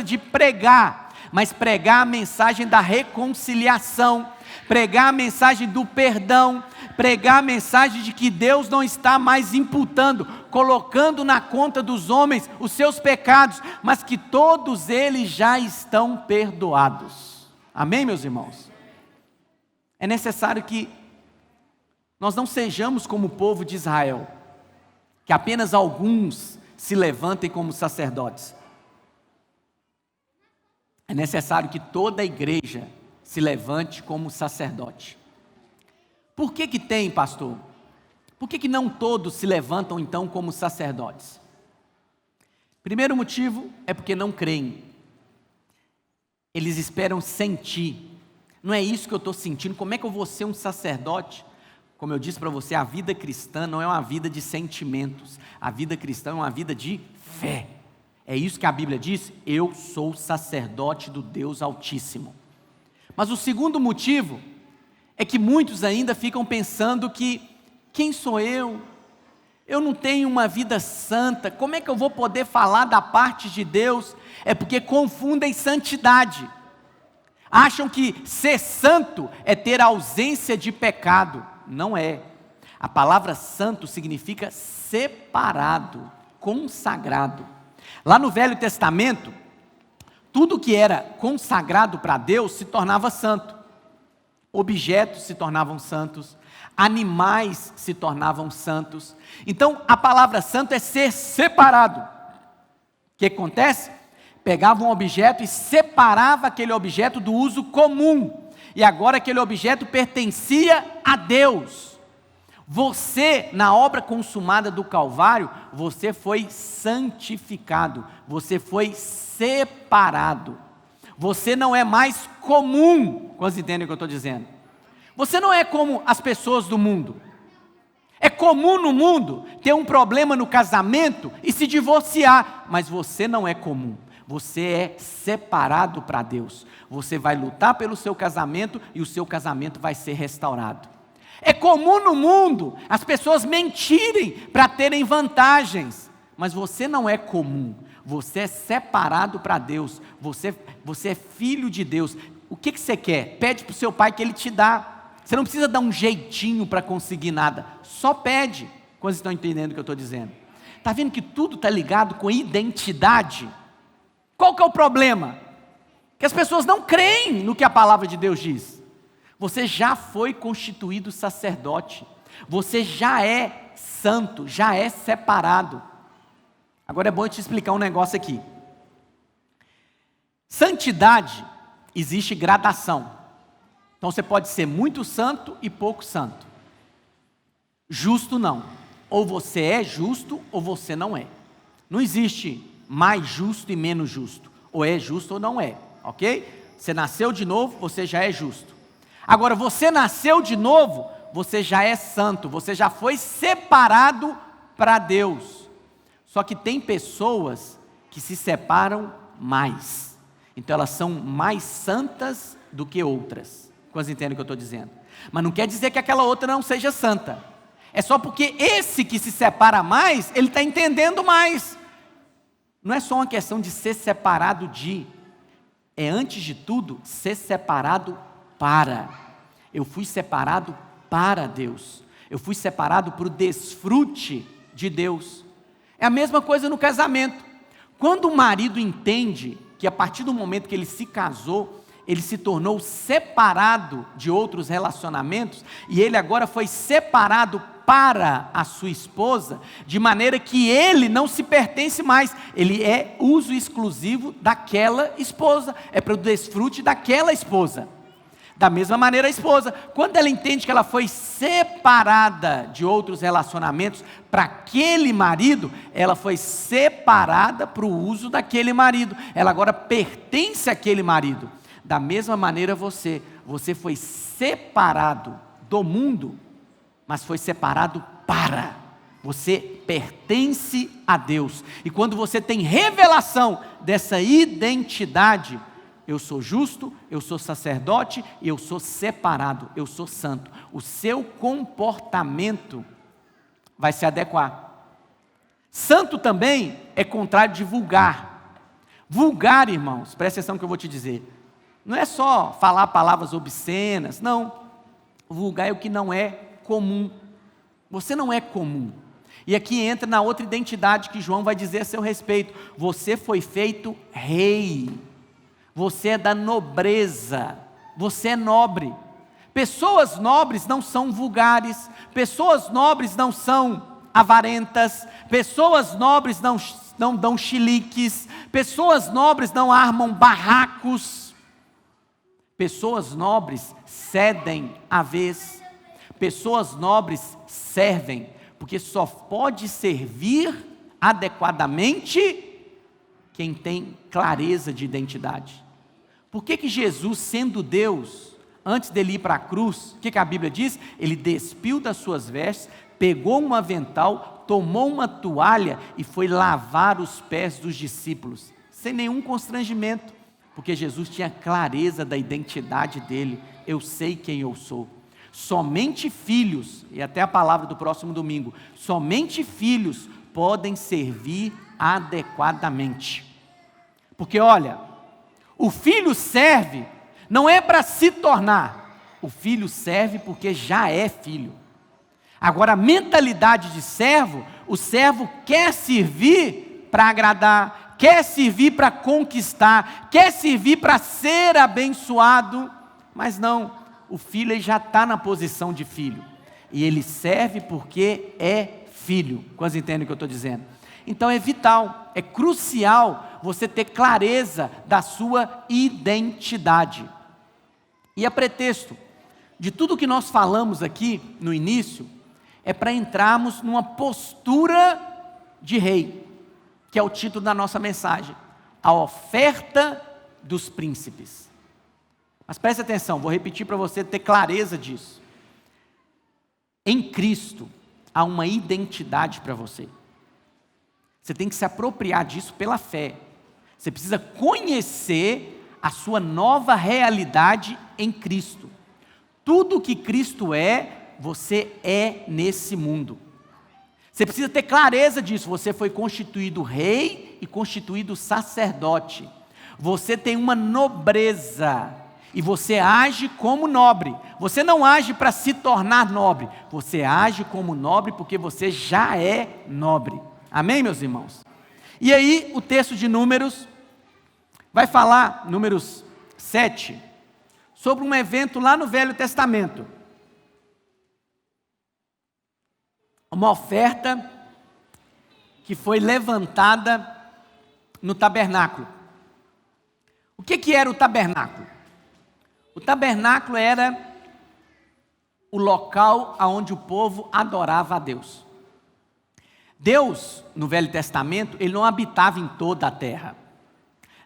de pregar, mas pregar a mensagem da reconciliação, pregar a mensagem do perdão, pregar a mensagem de que Deus não está mais imputando, colocando na conta dos homens os seus pecados, mas que todos eles já estão perdoados. Amém, meus irmãos? É necessário que nós não sejamos como o povo de Israel, que apenas alguns se levantem como sacerdotes. É necessário que toda a igreja se levante como sacerdote. Por que tem, pastor? Por que não todos se levantam então como sacerdotes? Primeiro motivo é porque não creem. Eles esperam sentir. Não é isso que eu estou sentindo. Como é que eu vou ser um sacerdote? Como eu disse para você, a vida cristã não é uma vida de sentimentos. A vida cristã é uma vida de fé. É isso que a Bíblia diz, eu sou sacerdote do Deus Altíssimo. Mas o segundo motivo é que muitos ainda ficam pensando que, quem sou eu? Eu não tenho uma vida santa, como é que eu vou poder falar da parte de Deus? É porque confundem santidade. Acham que ser santo é ter ausência de pecado. Não é. A palavra santo significa separado, consagrado. Lá no Velho Testamento, tudo que era consagrado para Deus se tornava santo. Objetos se tornavam santos, animais se tornavam santos. Então, a palavra santo é ser separado. O que acontece? Pegava um objeto e separava aquele objeto do uso comum. E agora aquele objeto pertencia a Deus. Você, na obra consumada do Calvário, você foi santificado, você foi separado. Você não é mais comum. Quantos entendem o que eu estou dizendo? Você não é como as pessoas do mundo. É comum no mundo ter um problema no casamento e se divorciar, mas você não é comum. Você é separado para Deus. Você vai lutar pelo seu casamento e o seu casamento vai ser restaurado. É comum no mundo as pessoas mentirem para terem vantagens, mas você não é comum. Você é separado para Deus. Você é filho de Deus. O que você quer? Pede para o seu pai que ele te dá. Você não precisa dar um jeitinho para conseguir nada. Só pede. Quando vocês estão entendendo o que eu estou dizendo? Está vendo que tudo está ligado com identidade? Qual que é o problema? Que as pessoas não creem no que a palavra de Deus diz. Você já foi constituído sacerdote. Você já é santo, já é separado. Agora é bom eu te explicar um negócio aqui. Santidade, existe gradação. Então você pode ser muito santo e pouco santo. Justo não. Ou você é justo ou você não é. Não existe mais justo e menos justo. Ou é justo ou não é, ok? Você nasceu de novo, você já é justo. Agora, você nasceu de novo, você já é santo, você já foi separado para Deus. Só que tem pessoas que se separam mais. Então elas são mais santas do que outras. Quantos entendem o que eu estou dizendo? Mas não quer dizer que aquela outra não seja santa. É só porque esse que se separa mais, ele está entendendo mais. Não é só uma questão de ser separado de. É antes de tudo, ser separado para. Eu fui separado para Deus. Eu fui separado para o desfrute de Deus. É a mesma coisa no casamento. Quando o marido entende que a partir do momento que ele se casou, ele se tornou separado de outros relacionamentos, e ele agora foi separado para a sua esposa, de maneira que ele não se pertence mais, ele é uso exclusivo daquela esposa, é para o desfrute daquela esposa. Da mesma maneira a esposa, quando ela entende que ela foi separada de outros relacionamentos para aquele marido, ela foi separada para o uso daquele marido, ela agora pertence àquele marido. Da mesma maneira você foi separado do mundo, mas foi separado para. Você pertence a Deus. E quando você tem revelação dessa identidade, eu sou justo, eu sou sacerdote e eu sou separado, eu sou santo. O seu comportamento vai se adequar. Santo também é contrário de vulgar. Vulgar, irmãos, presta atenção no que eu vou te dizer. Não é só falar palavras obscenas, não. Vulgar é o que não é comum. Você não é comum. E aqui entra na outra identidade que João vai dizer a seu respeito. Você foi feito rei. Você é da nobreza. Você é nobre. Pessoas nobres não são vulgares. Pessoas nobres não são avarentas. Pessoas nobres não dão chiliques. Pessoas nobres não armam barracos. Pessoas nobres cedem à vez. Pessoas nobres servem, porque só pode servir adequadamente quem tem clareza de identidade. Por que Jesus, sendo Deus, antes dele ir para a cruz, o que a Bíblia diz? Ele despiu das suas vestes, pegou um avental, tomou uma toalha e foi lavar os pés dos discípulos, sem nenhum constrangimento. Porque Jesus tinha clareza da identidade dele. Eu sei quem eu sou. Somente filhos, e até a palavra do próximo domingo, somente filhos podem servir adequadamente. Porque olha, o filho serve, não é para se tornar, o filho serve porque já é filho. Agora a mentalidade de servo, o servo quer servir para agradar, quer servir para conquistar, quer servir para ser abençoado, mas não, o filho ele já está na posição de filho, e ele serve porque é filho. Quantos entendem o que eu estou dizendo? Então é vital, é crucial você ter clareza da sua identidade. E a pretexto de tudo que nós falamos aqui no início, é para entrarmos numa postura de rei, que é o título da nossa mensagem, a oferta dos príncipes. Mas preste atenção, vou repetir para você ter clareza disso. Em Cristo, há uma identidade para você. Você tem que se apropriar disso pela fé. Você precisa conhecer a sua nova realidade em Cristo. Tudo que Cristo é, você é nesse mundo. Você precisa ter clareza disso. Você foi constituído rei e constituído sacerdote. Você tem uma nobreza. E você age como nobre. Você não age para se tornar nobre. Você age como nobre porque você já é nobre. Amém, meus irmãos? E aí, o texto de Números vai falar, Números 7, sobre um evento lá no Velho Testamento. Uma oferta que foi levantada no tabernáculo. O que era o tabernáculo? O tabernáculo era o local onde o povo adorava a Deus. Deus, no Velho Testamento, ele não habitava em toda a terra.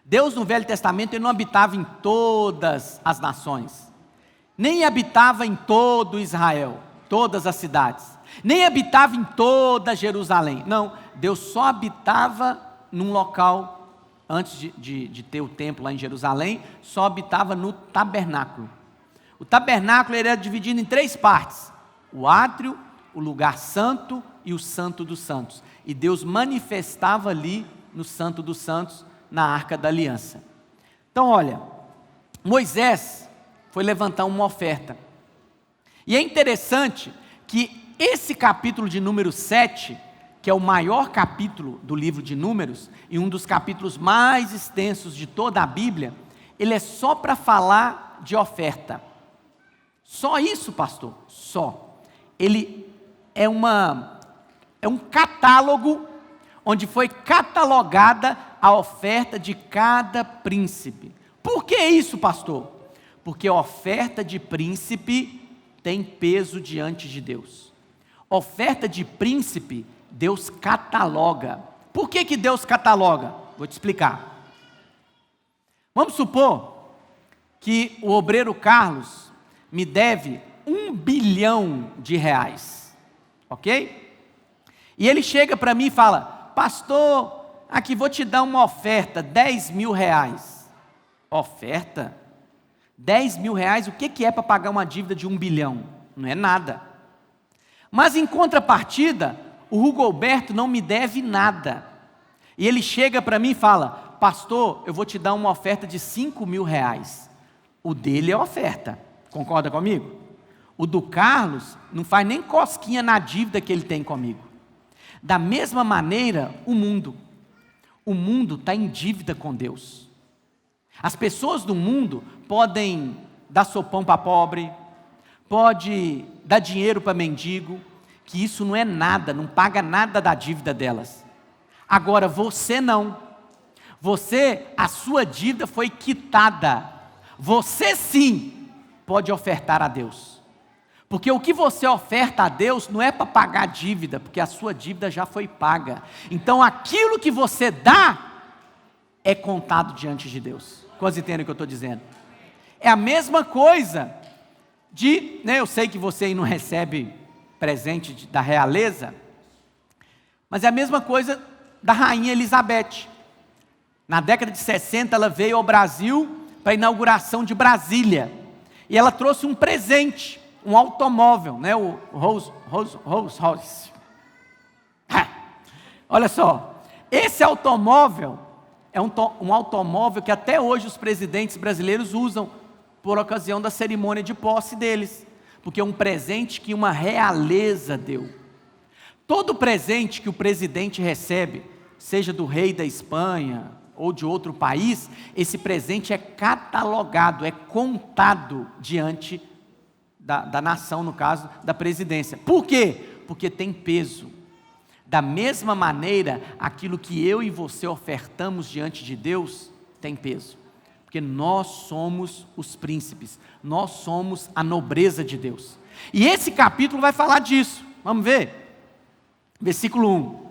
Deus, no Velho Testamento, ele não habitava em todas as nações. Nem habitava em todo Israel, todas as cidades. Nem habitava em toda Jerusalém. Não, Deus só habitava num local, antes de ter o templo lá em Jerusalém, só habitava no tabernáculo. O tabernáculo era dividido em 3 partes: o átrio, o lugar santo e o santo dos santos. E Deus manifestava ali no santo dos santos, na Arca da Aliança. Então olha, Moisés foi levantar uma oferta. E é interessante que esse capítulo de número 7, que é o maior capítulo do livro de Números, e um dos capítulos mais extensos de toda a Bíblia, ele é só para falar de oferta. Só isso, pastor? Só. Ele é um catálogo, onde foi catalogada a oferta de cada príncipe. Por que isso, pastor? Porque a oferta de príncipe tem peso diante de Deus. Oferta de príncipe, Deus cataloga. Por que Deus cataloga? Vou te explicar. Vamos supor que o obreiro Carlos me deve R$1 bilhão, ok? E ele chega para mim e fala: pastor, aqui vou te dar uma oferta, R$10 mil. Oferta? R$10 mil, o que é para pagar uma dívida de R$1 bilhão? Não é nada. Mas em contrapartida, o Hugoberto não me deve nada. E ele chega para mim e fala: pastor, eu vou te dar uma oferta de R$5 mil. O dele é oferta, concorda comigo? O do Carlos não faz nem cosquinha na dívida que ele tem comigo. Da mesma maneira, o mundo está em dívida com Deus. As pessoas do mundo podem dar sopão para pobre, pode dar dinheiro para mendigo, que isso não é nada, não paga nada da dívida delas. Agora você não. Você, a sua dívida foi quitada. Você sim pode ofertar a Deus. Porque o que você oferta a Deus não é para pagar a dívida, porque a sua dívida já foi paga. Então aquilo que você dá é contado diante de Deus. Quase entendem o que eu estou dizendo? É a mesma coisa eu sei que você aí não recebe presente da realeza, mas é a mesma coisa da rainha Elizabeth. Na década de 60 ela veio ao Brasil para a inauguração de Brasília, e ela trouxe um presente, um automóvel, o Rolls Royce. Olha só, esse automóvel é um automóvel que até hoje os presidentes brasileiros usam por ocasião da cerimônia de posse deles, porque é um presente que uma realeza deu. Todo presente que o presidente recebe, seja do rei da Espanha ou de outro país, esse presente é catalogado, é contado diante da nação, no caso da presidência. Por quê? Porque tem peso. Da mesma maneira, aquilo que eu e você ofertamos diante de Deus tem peso. Porque nós somos os príncipes, nós somos a nobreza de Deus. E esse capítulo vai falar disso. Vamos ver? Versículo 1.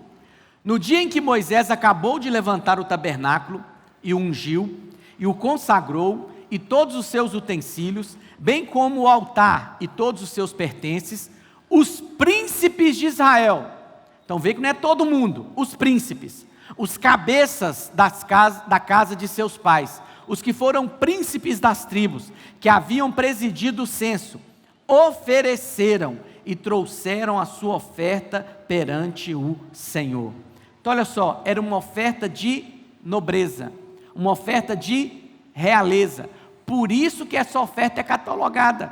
No dia em que Moisés acabou de levantar o tabernáculo, e o ungiu, e o consagrou, e todos os seus utensílios, bem como o altar e todos os seus pertences, os príncipes de Israel. Então vê que não é todo mundo, os príncipes, os cabeças da casa de seus pais, os que foram príncipes das tribos, que haviam presidido o censo, ofereceram e trouxeram a sua oferta perante o Senhor. Então olha só, era uma oferta de nobreza, uma oferta de realeza. Por isso que essa oferta é catalogada.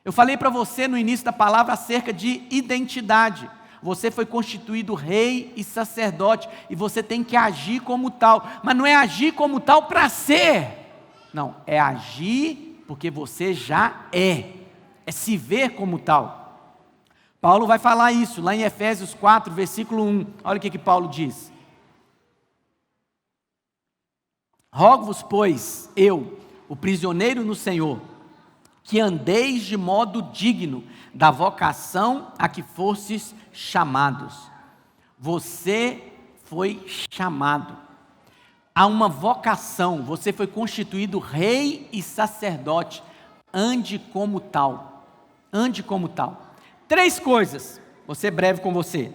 Eu falei para você no início da palavra acerca de identidade. Você foi constituído rei e sacerdote, e você tem que agir como tal, mas não é agir como tal para ser, não, é agir porque você já é se ver como tal. Paulo vai falar isso lá em Efésios 4, versículo 1, olha o que Paulo diz: rogo-vos, pois, eu, o prisioneiro no Senhor, que andeis de modo digno da vocação a que fostes chamados. Você foi chamado. Há uma vocação, você foi constituído rei e sacerdote. Ande como tal. Ande como tal. 3 coisas, vou ser breve com você.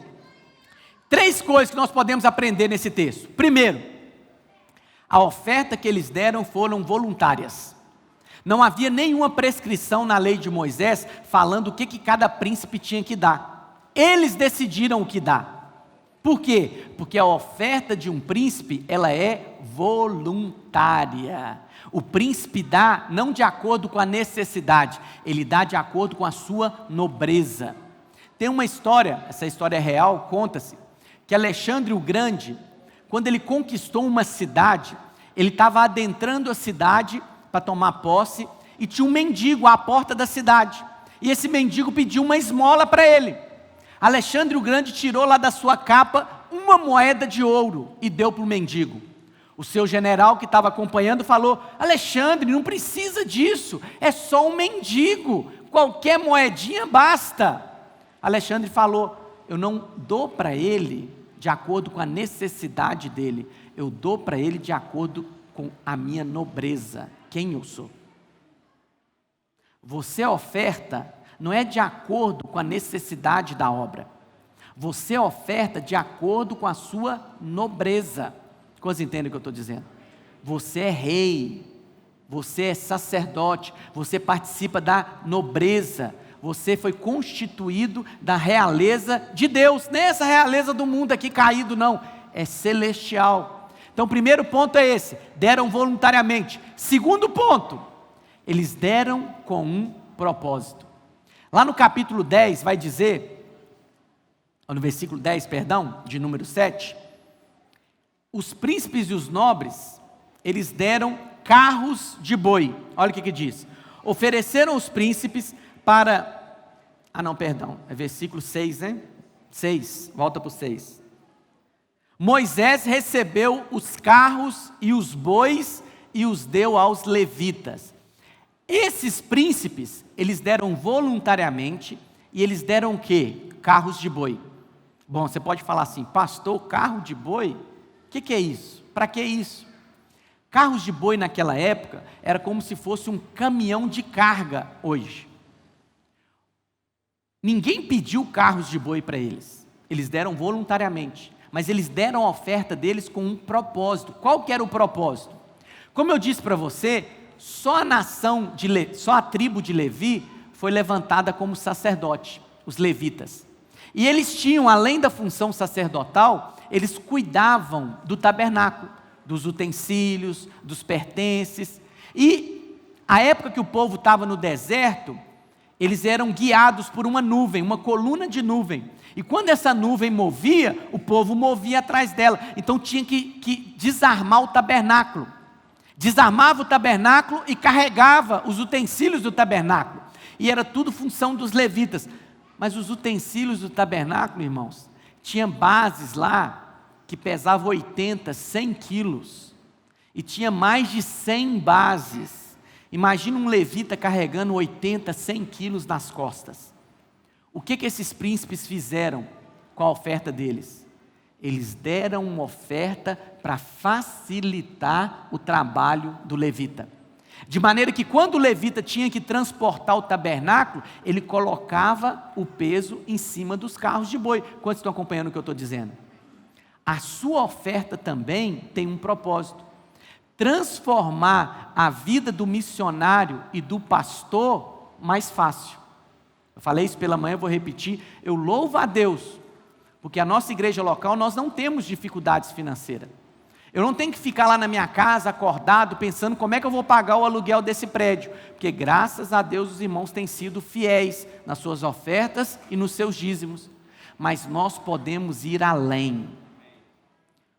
3 coisas que nós podemos aprender nesse texto. Primeiro, a oferta que eles deram foram voluntárias. Não havia nenhuma prescrição na lei de Moisés falando o que cada príncipe tinha que dar. Eles decidiram o que dar. Por quê? Porque a oferta de um príncipe, ela é voluntária. O príncipe dá não de acordo com a necessidade, ele dá de acordo com a sua nobreza. Tem uma história, essa história é real, conta-se, que Alexandre o Grande, quando ele conquistou uma cidade, ele estava adentrando a cidade para tomar posse, e tinha um mendigo à porta da cidade, e esse mendigo pediu uma esmola para ele. Alexandre o Grande tirou lá da sua capa uma moeda de ouro e deu para o mendigo. O seu general que estava acompanhando falou: Alexandre, não precisa disso, é só um mendigo, qualquer moedinha basta. Alexandre falou: eu não dou para ele de acordo com a necessidade dele, eu dou para ele de acordo com a minha nobreza, quem eu sou. Você oferta não é de acordo com a necessidade da obra, você oferta de acordo com a sua nobreza. Quantos entendem o que eu estou dizendo? Você é rei, você é sacerdote, você participa da nobreza, você foi constituído da realeza de Deus, não é essa realeza do mundo aqui caído não, é celestial. Então o primeiro ponto é esse, deram voluntariamente. Segundo ponto, eles deram com um propósito. Lá no capítulo 10 vai dizer, ou no versículo 10, perdão, de número 7, os príncipes e os nobres, eles deram carros de boi. Olha o que diz: ofereceram os príncipes para, é versículo 6, né? 6, volta para o 6. Moisés recebeu os carros e os bois e os deu aos levitas. Esses príncipes, eles deram voluntariamente, e eles deram o quê? Carros de boi. Bom, você pode falar assim: pastor, carro de boi? O que é isso? Para que isso? Carros de boi naquela época era como se fosse um caminhão de carga hoje. Ninguém pediu carros de boi para eles, eles deram voluntariamente, mas eles deram a oferta deles com um propósito. Qual que era o propósito? Como eu disse para você, só a tribo de Levi foi levantada como sacerdote, os levitas. E eles tinham, além da função sacerdotal, eles cuidavam do tabernáculo, dos utensílios, dos pertences. E a época que o povo estava no deserto, eles eram guiados por uma nuvem, uma coluna de nuvem. E quando essa nuvem movia, o povo movia atrás dela. Então tinha que desarmar o tabernáculo. Desarmava o tabernáculo e carregava os utensílios do tabernáculo. E era tudo função dos levitas. Mas os utensílios do tabernáculo, irmãos, tinha bases lá que pesavam 80, 100 quilos. E tinha mais de 100 bases. Imagina um levita carregando 80, 100 quilos nas costas. O que esses príncipes fizeram com a oferta deles? Eles deram uma oferta para facilitar o trabalho do levita. De maneira que quando o levita tinha que transportar o tabernáculo, ele colocava o peso em cima dos carros de boi. Quantos estão acompanhando o que eu estou dizendo? A sua oferta também tem um propósito: transformar a vida do missionário e do pastor mais fácil. Eu falei isso pela manhã, eu vou repetir. Eu louvo a Deus, porque a nossa igreja local, nós não temos dificuldades financeiras. Eu não tenho que ficar lá na minha casa, acordado, pensando como é que eu vou pagar o aluguel desse prédio. Porque graças a Deus os irmãos têm sido fiéis nas suas ofertas e nos seus dízimos. Mas nós podemos ir além.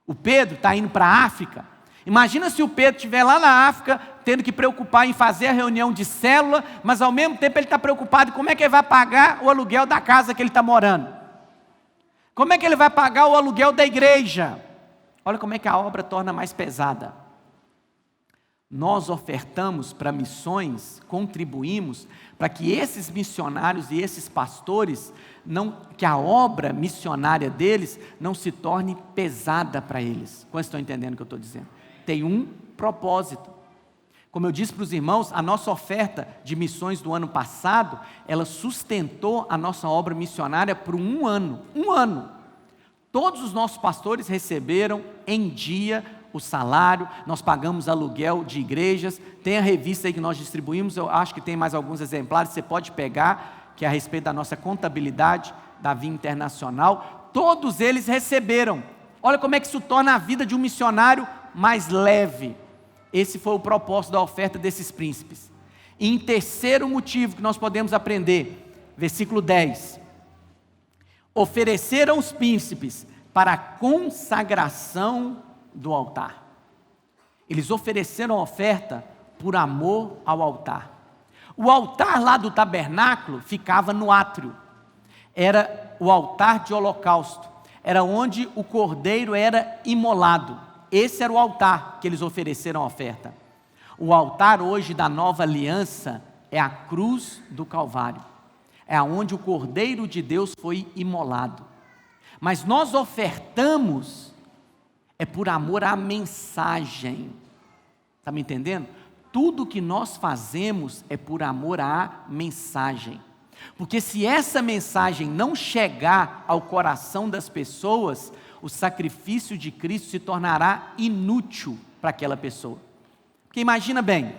O Pedro está indo para a África. Imagina se o Pedro estiver lá na África, tendo que preocupar em fazer a reunião de célula, mas ao mesmo tempo ele está preocupado em como é que ele vai pagar o aluguel da casa que ele está morando. Como é que ele vai pagar o aluguel da igreja? Olha como é que a obra torna mais pesada. Nós ofertamos para missões, contribuímos para que esses missionários e esses pastores, que a obra missionária deles não se torne pesada para eles. Quantos estão entendendo o que eu estou dizendo? Tem um propósito. Como eu disse para os irmãos, a nossa oferta de missões do ano passado, ela sustentou a nossa obra missionária por um ano. Um ano. Todos os nossos pastores receberam em dia o salário, nós pagamos aluguel de igrejas, tem a revista aí que nós distribuímos, eu acho que tem mais alguns exemplares, você pode pegar, que é a respeito da nossa contabilidade da Via Internacional, todos eles receberam. Olha como é que isso torna a vida de um missionário mais leve. Esse foi o propósito da oferta desses príncipes. E em terceiro motivo que nós podemos aprender, versículo 10. Ofereceram os príncipes para a consagração do altar. Eles ofereceram a oferta por amor ao altar. O altar lá do tabernáculo ficava no átrio. Era o altar de holocausto. Era onde o cordeiro era imolado. Esse era o altar que eles ofereceram a oferta. O altar hoje da nova aliança é a cruz do Calvário. É onde o Cordeiro de Deus foi imolado. Mas nós ofertamos por amor à mensagem. Está me entendendo? Tudo que nós fazemos é por amor à mensagem. Porque se essa mensagem não chegar ao coração das pessoas, o sacrifício de Cristo se tornará inútil para aquela pessoa. Porque imagina bem,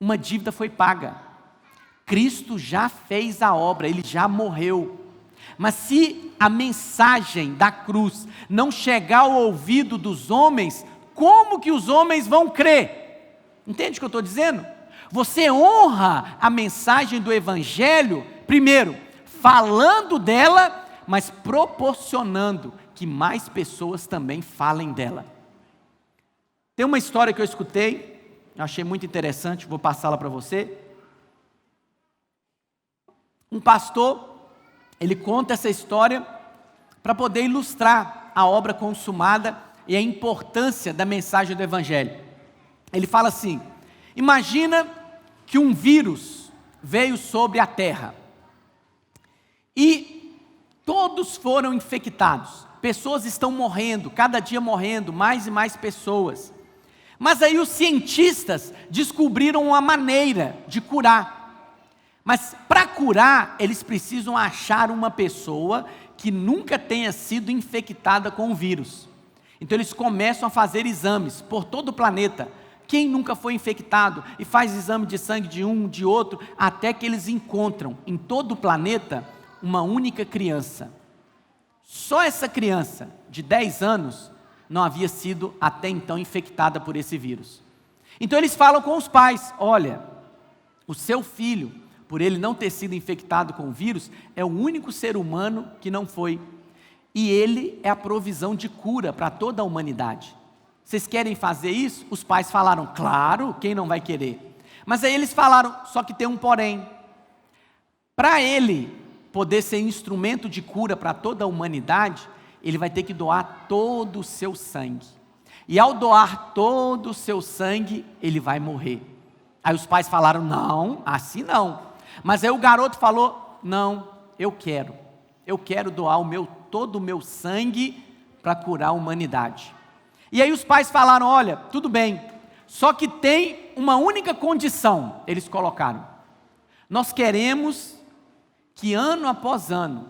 uma dívida foi paga. Cristo já fez a obra, Ele já morreu. Mas se a mensagem da cruz não chegar ao ouvido dos homens, como que os homens vão crer? Entende o que eu estou dizendo? Você honra a mensagem do Evangelho, primeiro, falando dela, mas proporcionando que mais pessoas também falem dela. Tem uma história que eu escutei, eu achei muito interessante, vou passá-la para você. Um pastor, ele conta essa história para poder ilustrar a obra consumada e a importância da mensagem do Evangelho. Ele fala assim: imagina que um vírus veio sobre a terra e todos foram infectados, pessoas estão morrendo, cada dia morrendo, mais e mais pessoas. Mas aí os cientistas descobriram uma maneira de curar. Mas para curar, eles precisam achar uma pessoa que nunca tenha sido infectada com o vírus. Então eles começam a fazer exames por todo o planeta. Quem nunca foi infectado? E faz exame de sangue de um, de outro, até que eles encontram em todo o planeta uma única criança. Só essa criança de 10 anos não havia sido até então infectada por esse vírus. Então eles falam com os pais: olha, o seu filho, por ele não ter sido infectado com o vírus, é o único ser humano que não foi. E ele é a provisão de cura para toda a humanidade. Vocês querem fazer isso? Os pais falaram: claro, quem não vai querer? Mas aí eles falaram, só que tem um porém. Para ele poder ser instrumento de cura para toda a humanidade, ele vai ter que doar todo o seu sangue. E ao doar todo o seu sangue, ele vai morrer. Aí os pais falaram: não, assim não. Mas aí o garoto falou: não, eu quero doar todo o meu sangue para curar a humanidade. E aí os pais falaram: olha, tudo bem, só que tem uma única condição, eles colocaram: nós queremos que ano após ano,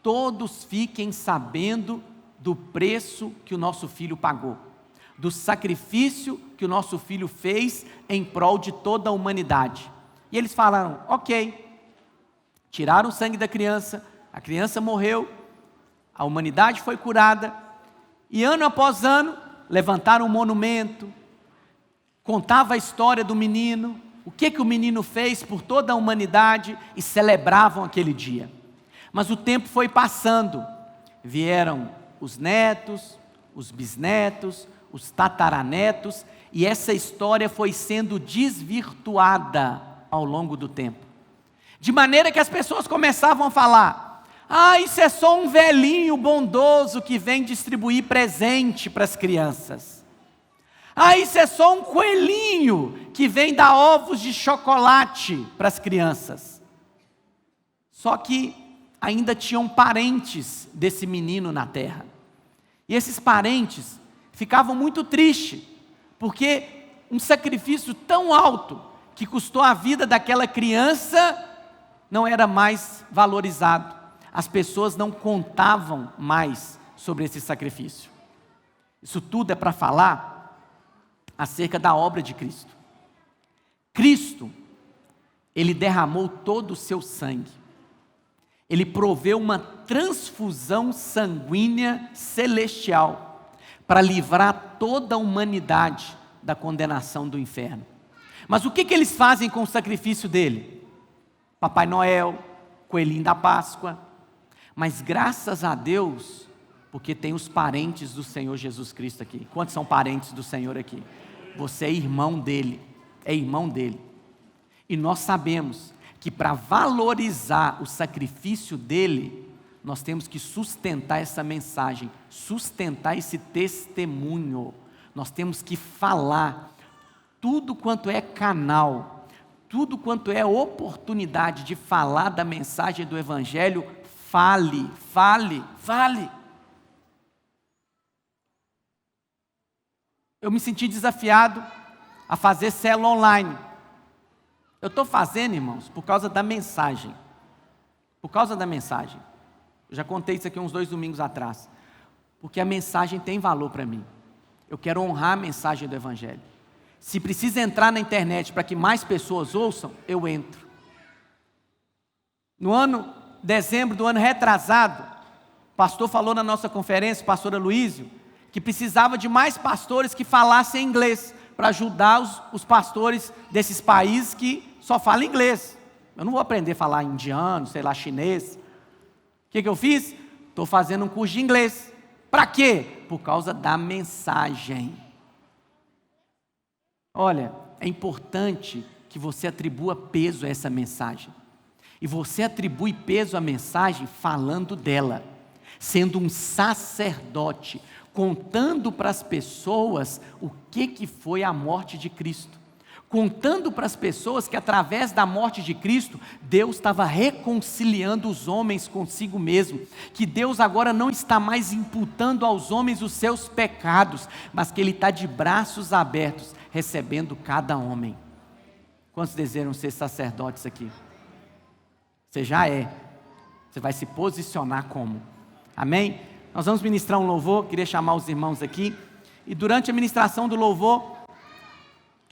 todos fiquem sabendo do preço que o nosso filho pagou, do sacrifício que o nosso filho fez em prol de toda a humanidade. E eles falaram: ok, tiraram o sangue da criança, a criança morreu, a humanidade foi curada, E ano após ano, levantaram um monumento, contava a história do menino, o que o menino fez por toda a humanidade e celebravam aquele dia. Mas o tempo foi passando, vieram os netos, os bisnetos, os tataranetos, e essa história foi sendo desvirtuada ao longo do tempo. De maneira que as pessoas começavam a falar: isso é só um velhinho bondoso que vem distribuir presente para as crianças. Isso é só um coelhinho que vem dar ovos de chocolate para as crianças. Só que ainda tinham parentes desse menino na terra. E esses parentes ficavam muito tristes, porque um sacrifício tão alto, que custou a vida daquela criança, não era mais valorizado. As pessoas não contavam mais sobre esse sacrifício. Isso tudo é para falar acerca da obra de Cristo. Cristo, Ele derramou todo o seu sangue. Ele proveu uma transfusão sanguínea celestial para livrar toda a humanidade da condenação do inferno. Mas o que eles fazem com o sacrifício dele? Papai Noel, coelhinho da Páscoa. Mas graças a Deus, porque tem os parentes do Senhor Jesus Cristo aqui. Quantos são parentes do Senhor aqui? Você é irmão dele, é irmão dele. E nós sabemos que para valorizar o sacrifício dele, nós temos que sustentar essa mensagem, sustentar esse testemunho. Nós temos que falar tudo quanto é canal, tudo quanto é oportunidade de falar da mensagem do Evangelho, fale, fale, fale. Eu me senti desafiado a fazer célula online. Eu estou fazendo, irmãos, por causa da mensagem. Por causa da mensagem. Eu já contei isso aqui uns 2 domingos atrás. Porque a mensagem tem valor para mim. Eu quero honrar a mensagem do Evangelho. Se precisa entrar na internet para que mais pessoas ouçam, eu entro. No dezembro do ano retrasado, o pastor falou na nossa conferência, o pastor Aloísio, que precisava de mais pastores que falassem inglês, para ajudar os pastores desses países que só falam inglês. Eu não vou aprender a falar indiano, sei lá, chinês. O que eu fiz? Estou fazendo um curso de inglês. Para quê? Por causa da mensagem. Olha, é importante que você atribua peso a essa mensagem. E você atribui peso à mensagem falando dela, sendo um sacerdote, contando para as pessoas o que foi a morte de Cristo. Contando para as pessoas que através da morte de Cristo, Deus estava reconciliando os homens consigo mesmo. Que Deus agora não está mais imputando aos homens os seus pecados, mas que Ele está de braços abertos, recebendo cada homem. Quantos desejam ser sacerdotes aqui? Você já é. Você vai se posicionar como. Amém? Nós vamos ministrar um louvor, queria chamar os irmãos aqui. E durante a ministração do louvor,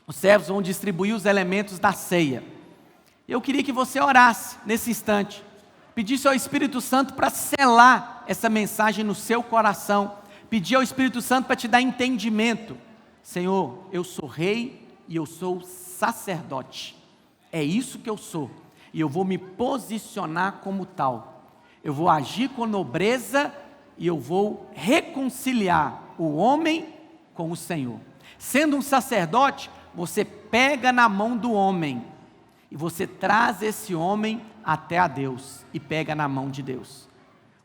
os servos vão distribuir os elementos da ceia. Eu queria que você orasse nesse instante. Pedisse ao Espírito Santo para selar essa mensagem no seu coração. Pedir ao Espírito Santo para te dar entendimento. Senhor, eu sou rei e eu sou sacerdote. É isso que eu sou. E eu vou me posicionar como tal. Eu vou agir com nobreza e eu vou reconciliar o homem com o Senhor. Sendo um sacerdote, você pega na mão do homem e você traz esse homem até a Deus e pega na mão de Deus.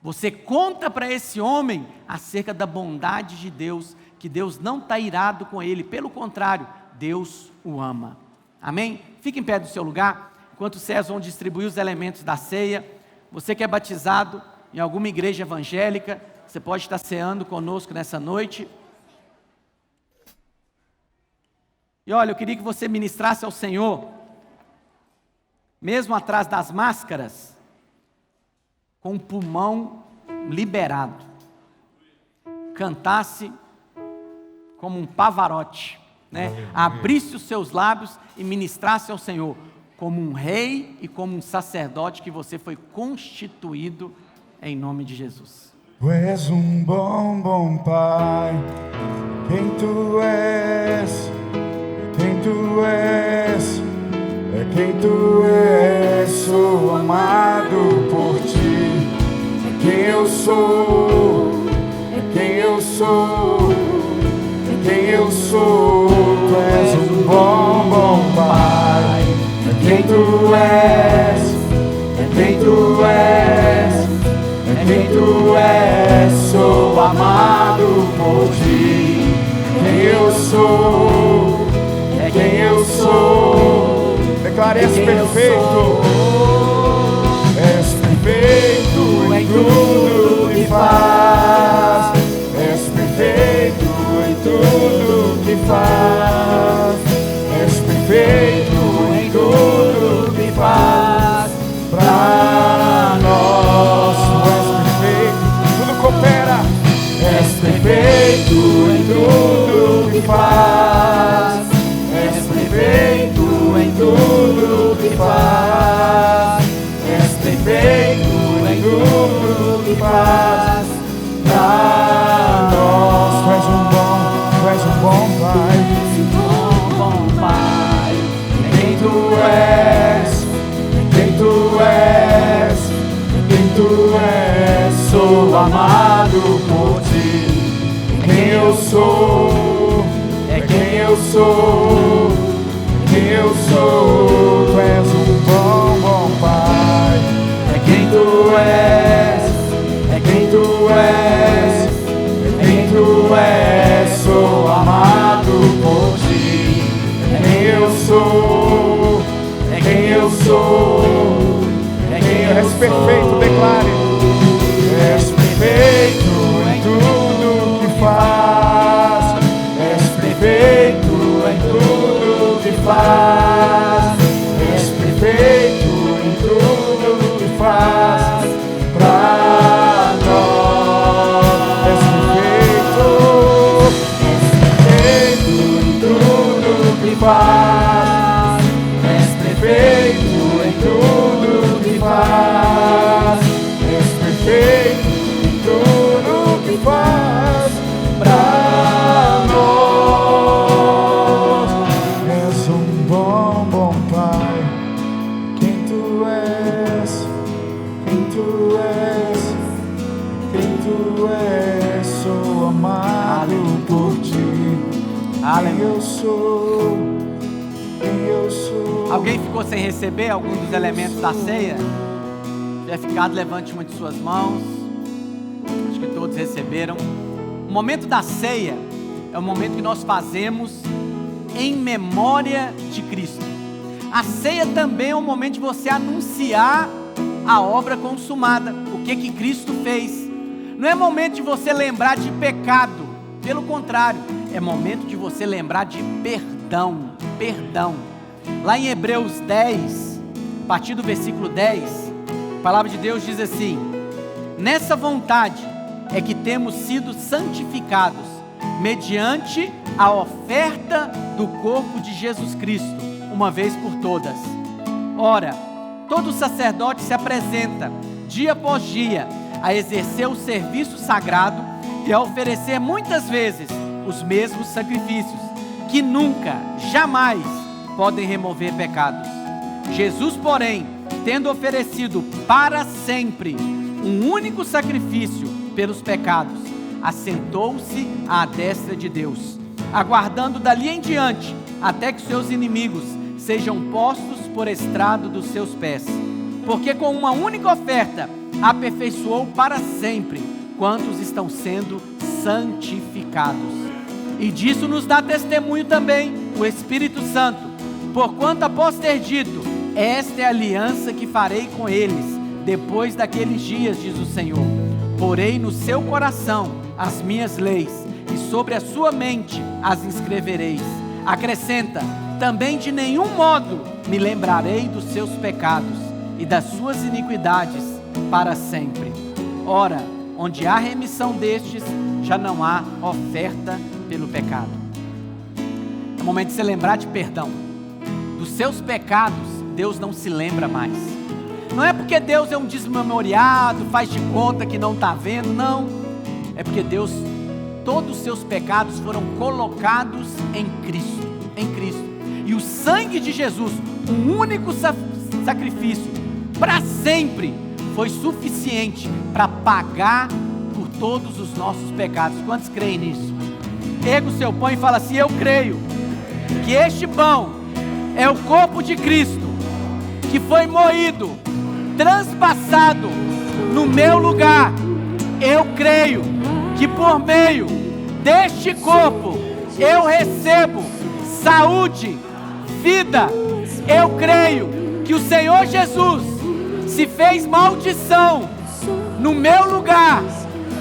Você conta para esse homem acerca da bondade de Deus, que Deus não está irado com ele, pelo contrário, Deus o ama. Amém? Fique em pé do seu lugar, enquanto os servos vão distribuir os elementos da ceia. Você que é batizado em alguma igreja evangélica, você pode estar ceando conosco nessa noite. E olha, eu queria que você ministrasse ao Senhor, mesmo atrás das máscaras, com o pulmão liberado. Cantasse como um Pavarotti, né? Abrisse os seus lábios e ministrasse ao Senhor, como um rei e como um sacerdote que você foi constituído em nome de Jesus. Tu és um bom, bom Pai. Quem tu és, quem tu és, é quem tu és. Sou amado por ti. É quem eu sou, é quem eu sou, é quem eu sou. Tu és um bom, bom Pai. É quem tu és, é quem tu és, é quem tu és. Sou amado por ti. Quem eu sou, é quem eu sou. Declare: és perfeito, és perfeito em tudo que faz. És perfeito em tudo que faz. És perfeito em tudo que faz pra nós. Tu és perfeito, tudo coopera. És perfeito em tudo que faz. És perfeito em tudo que faz. És perfeito em tudo que faz pra nós. Tu és um bom Pai. Bom Pai, Quem tu és, quem tu és, quem tu és. Sou amado por ti. Quem eu sou, é quem eu sou, quem eu sou. Tu és um bom, bom Pai. É quem tu és, é quem tu és, é quem tu és. Sou amado por ti. É quem eu sou, é quem eu sou, é quem eu sou. És perfeito, declare. És perfeito em tudo que faz. És perfeito em tudo que faz. És perfeito em tudo que faz pra nós. És perfeito em tudo que faz. És perfeito em tudo que faz. És perfeito em tudo que faz pra nós. És um bom, bom Pai. Quem tu és, quem tu és, quem tu és. Sou amado por ti. Quem eu sou, quem eu sou. alguém ficou sem receber algum dos elementos da ceia? Se tiver ficado, levante uma de suas mãos. Acho que todos receberam. O momento da ceia é o momento que nós fazemos em memória de Cristo. A ceia também é um momento de você anunciar a obra consumada, o que Cristo fez. Não é momento de você lembrar de pecado, pelo contrário, é momento de você lembrar de perdão, perdão. Lá em Hebreus 10, a partir do versículo 10, a palavra de Deus diz assim: nessa vontade é que temos sido santificados, mediante a oferta do corpo de Jesus Cristo, uma vez por todas. Ora, todo sacerdote se apresenta, dia após dia, a exercer o serviço sagrado e a oferecer muitas vezes os mesmos sacrifícios, que nunca, jamais podem remover pecados. Jesus, porém, tendo oferecido para sempre um único sacrifício pelos pecados, assentou-se à destra de Deus, aguardando dali em diante até que seus inimigos sejam postos por estrado dos seus pés, porque com uma única oferta aperfeiçoou para sempre quantos estão sendo santificados. E disso nos dá testemunho também o Espírito Santo, porquanto após ter dito: esta é a aliança que farei com eles depois daqueles dias, diz o Senhor, porei no seu coração as minhas leis, e sobre a sua mente as inscrevereis. Acrescenta: também de nenhum modo me lembrarei dos seus pecados e das suas iniquidades para sempre. Ora, onde há remissão destes, já não há oferta pelo pecado. É o momento de você lembrar de perdão. Dos seus pecados, Deus não se lembra mais. Não é porque Deus é um desmemoriado, faz de conta que não está vendo, não. É porque Deus, todos os seus pecados foram colocados em Cristo, E o sangue de Jesus, um único sacrifício, para sempre, foi suficiente para pagar por todos os nossos pecados. Quantos creem nisso? Erga o seu pão e fala assim: eu creio que este pão é o corpo de Cristo, que foi moído, transpassado no meu lugar. Eu creio que por meio deste corpo eu recebo saúde, vida. Eu creio que o Senhor Jesus se fez maldição no meu lugar,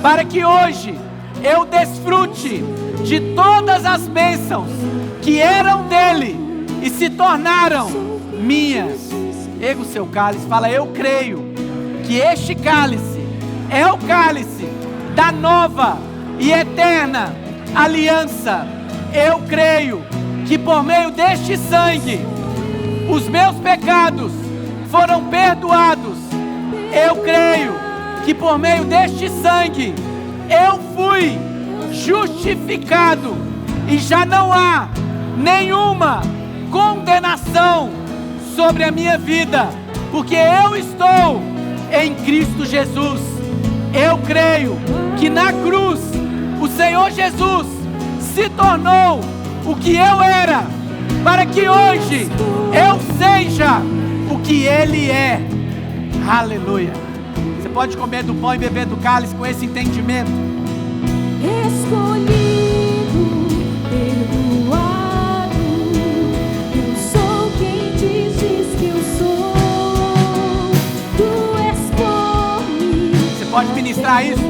para que hoje eu desfrute de todas as bênçãos que eram dele e se tornaram minhas. Erga o seu cálice, fala: eu creio que este cálice é o cálice da nova e eterna aliança. Eu creio que por meio deste sangue os meus pecados foram perdoados. Eu creio que por meio deste sangue eu fui justificado e já não há nenhuma condenação sobre a minha vida, porque eu estou em Cristo Jesus. Eu creio que na cruz o Senhor Jesus se tornou o que eu era, para que hoje eu seja o que Ele é. Aleluia. Você pode comer do pão e beber do cálice com esse entendimento. Escolhido, perdoado, eu sou quem diz que eu sou. Tu és por mim. Você pode ministrar isso?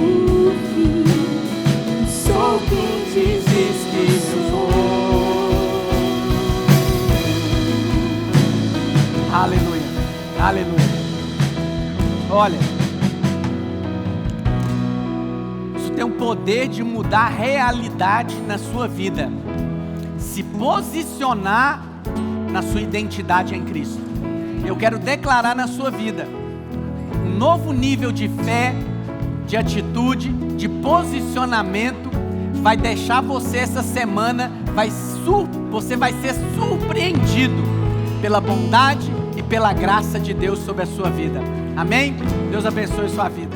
Sou quem dizes que eu sou. Aleluia, aleluia. Olha, isso tem o poder de mudar a realidade na sua vida. Se posicionar na sua identidade em Cristo. Eu quero declarar na sua vida um novo nível de fé, de atitude, de posicionamento. Vai deixar você essa semana, você vai ser surpreendido pela bondade e pela graça de Deus sobre a sua vida. Amém? Deus abençoe sua vida.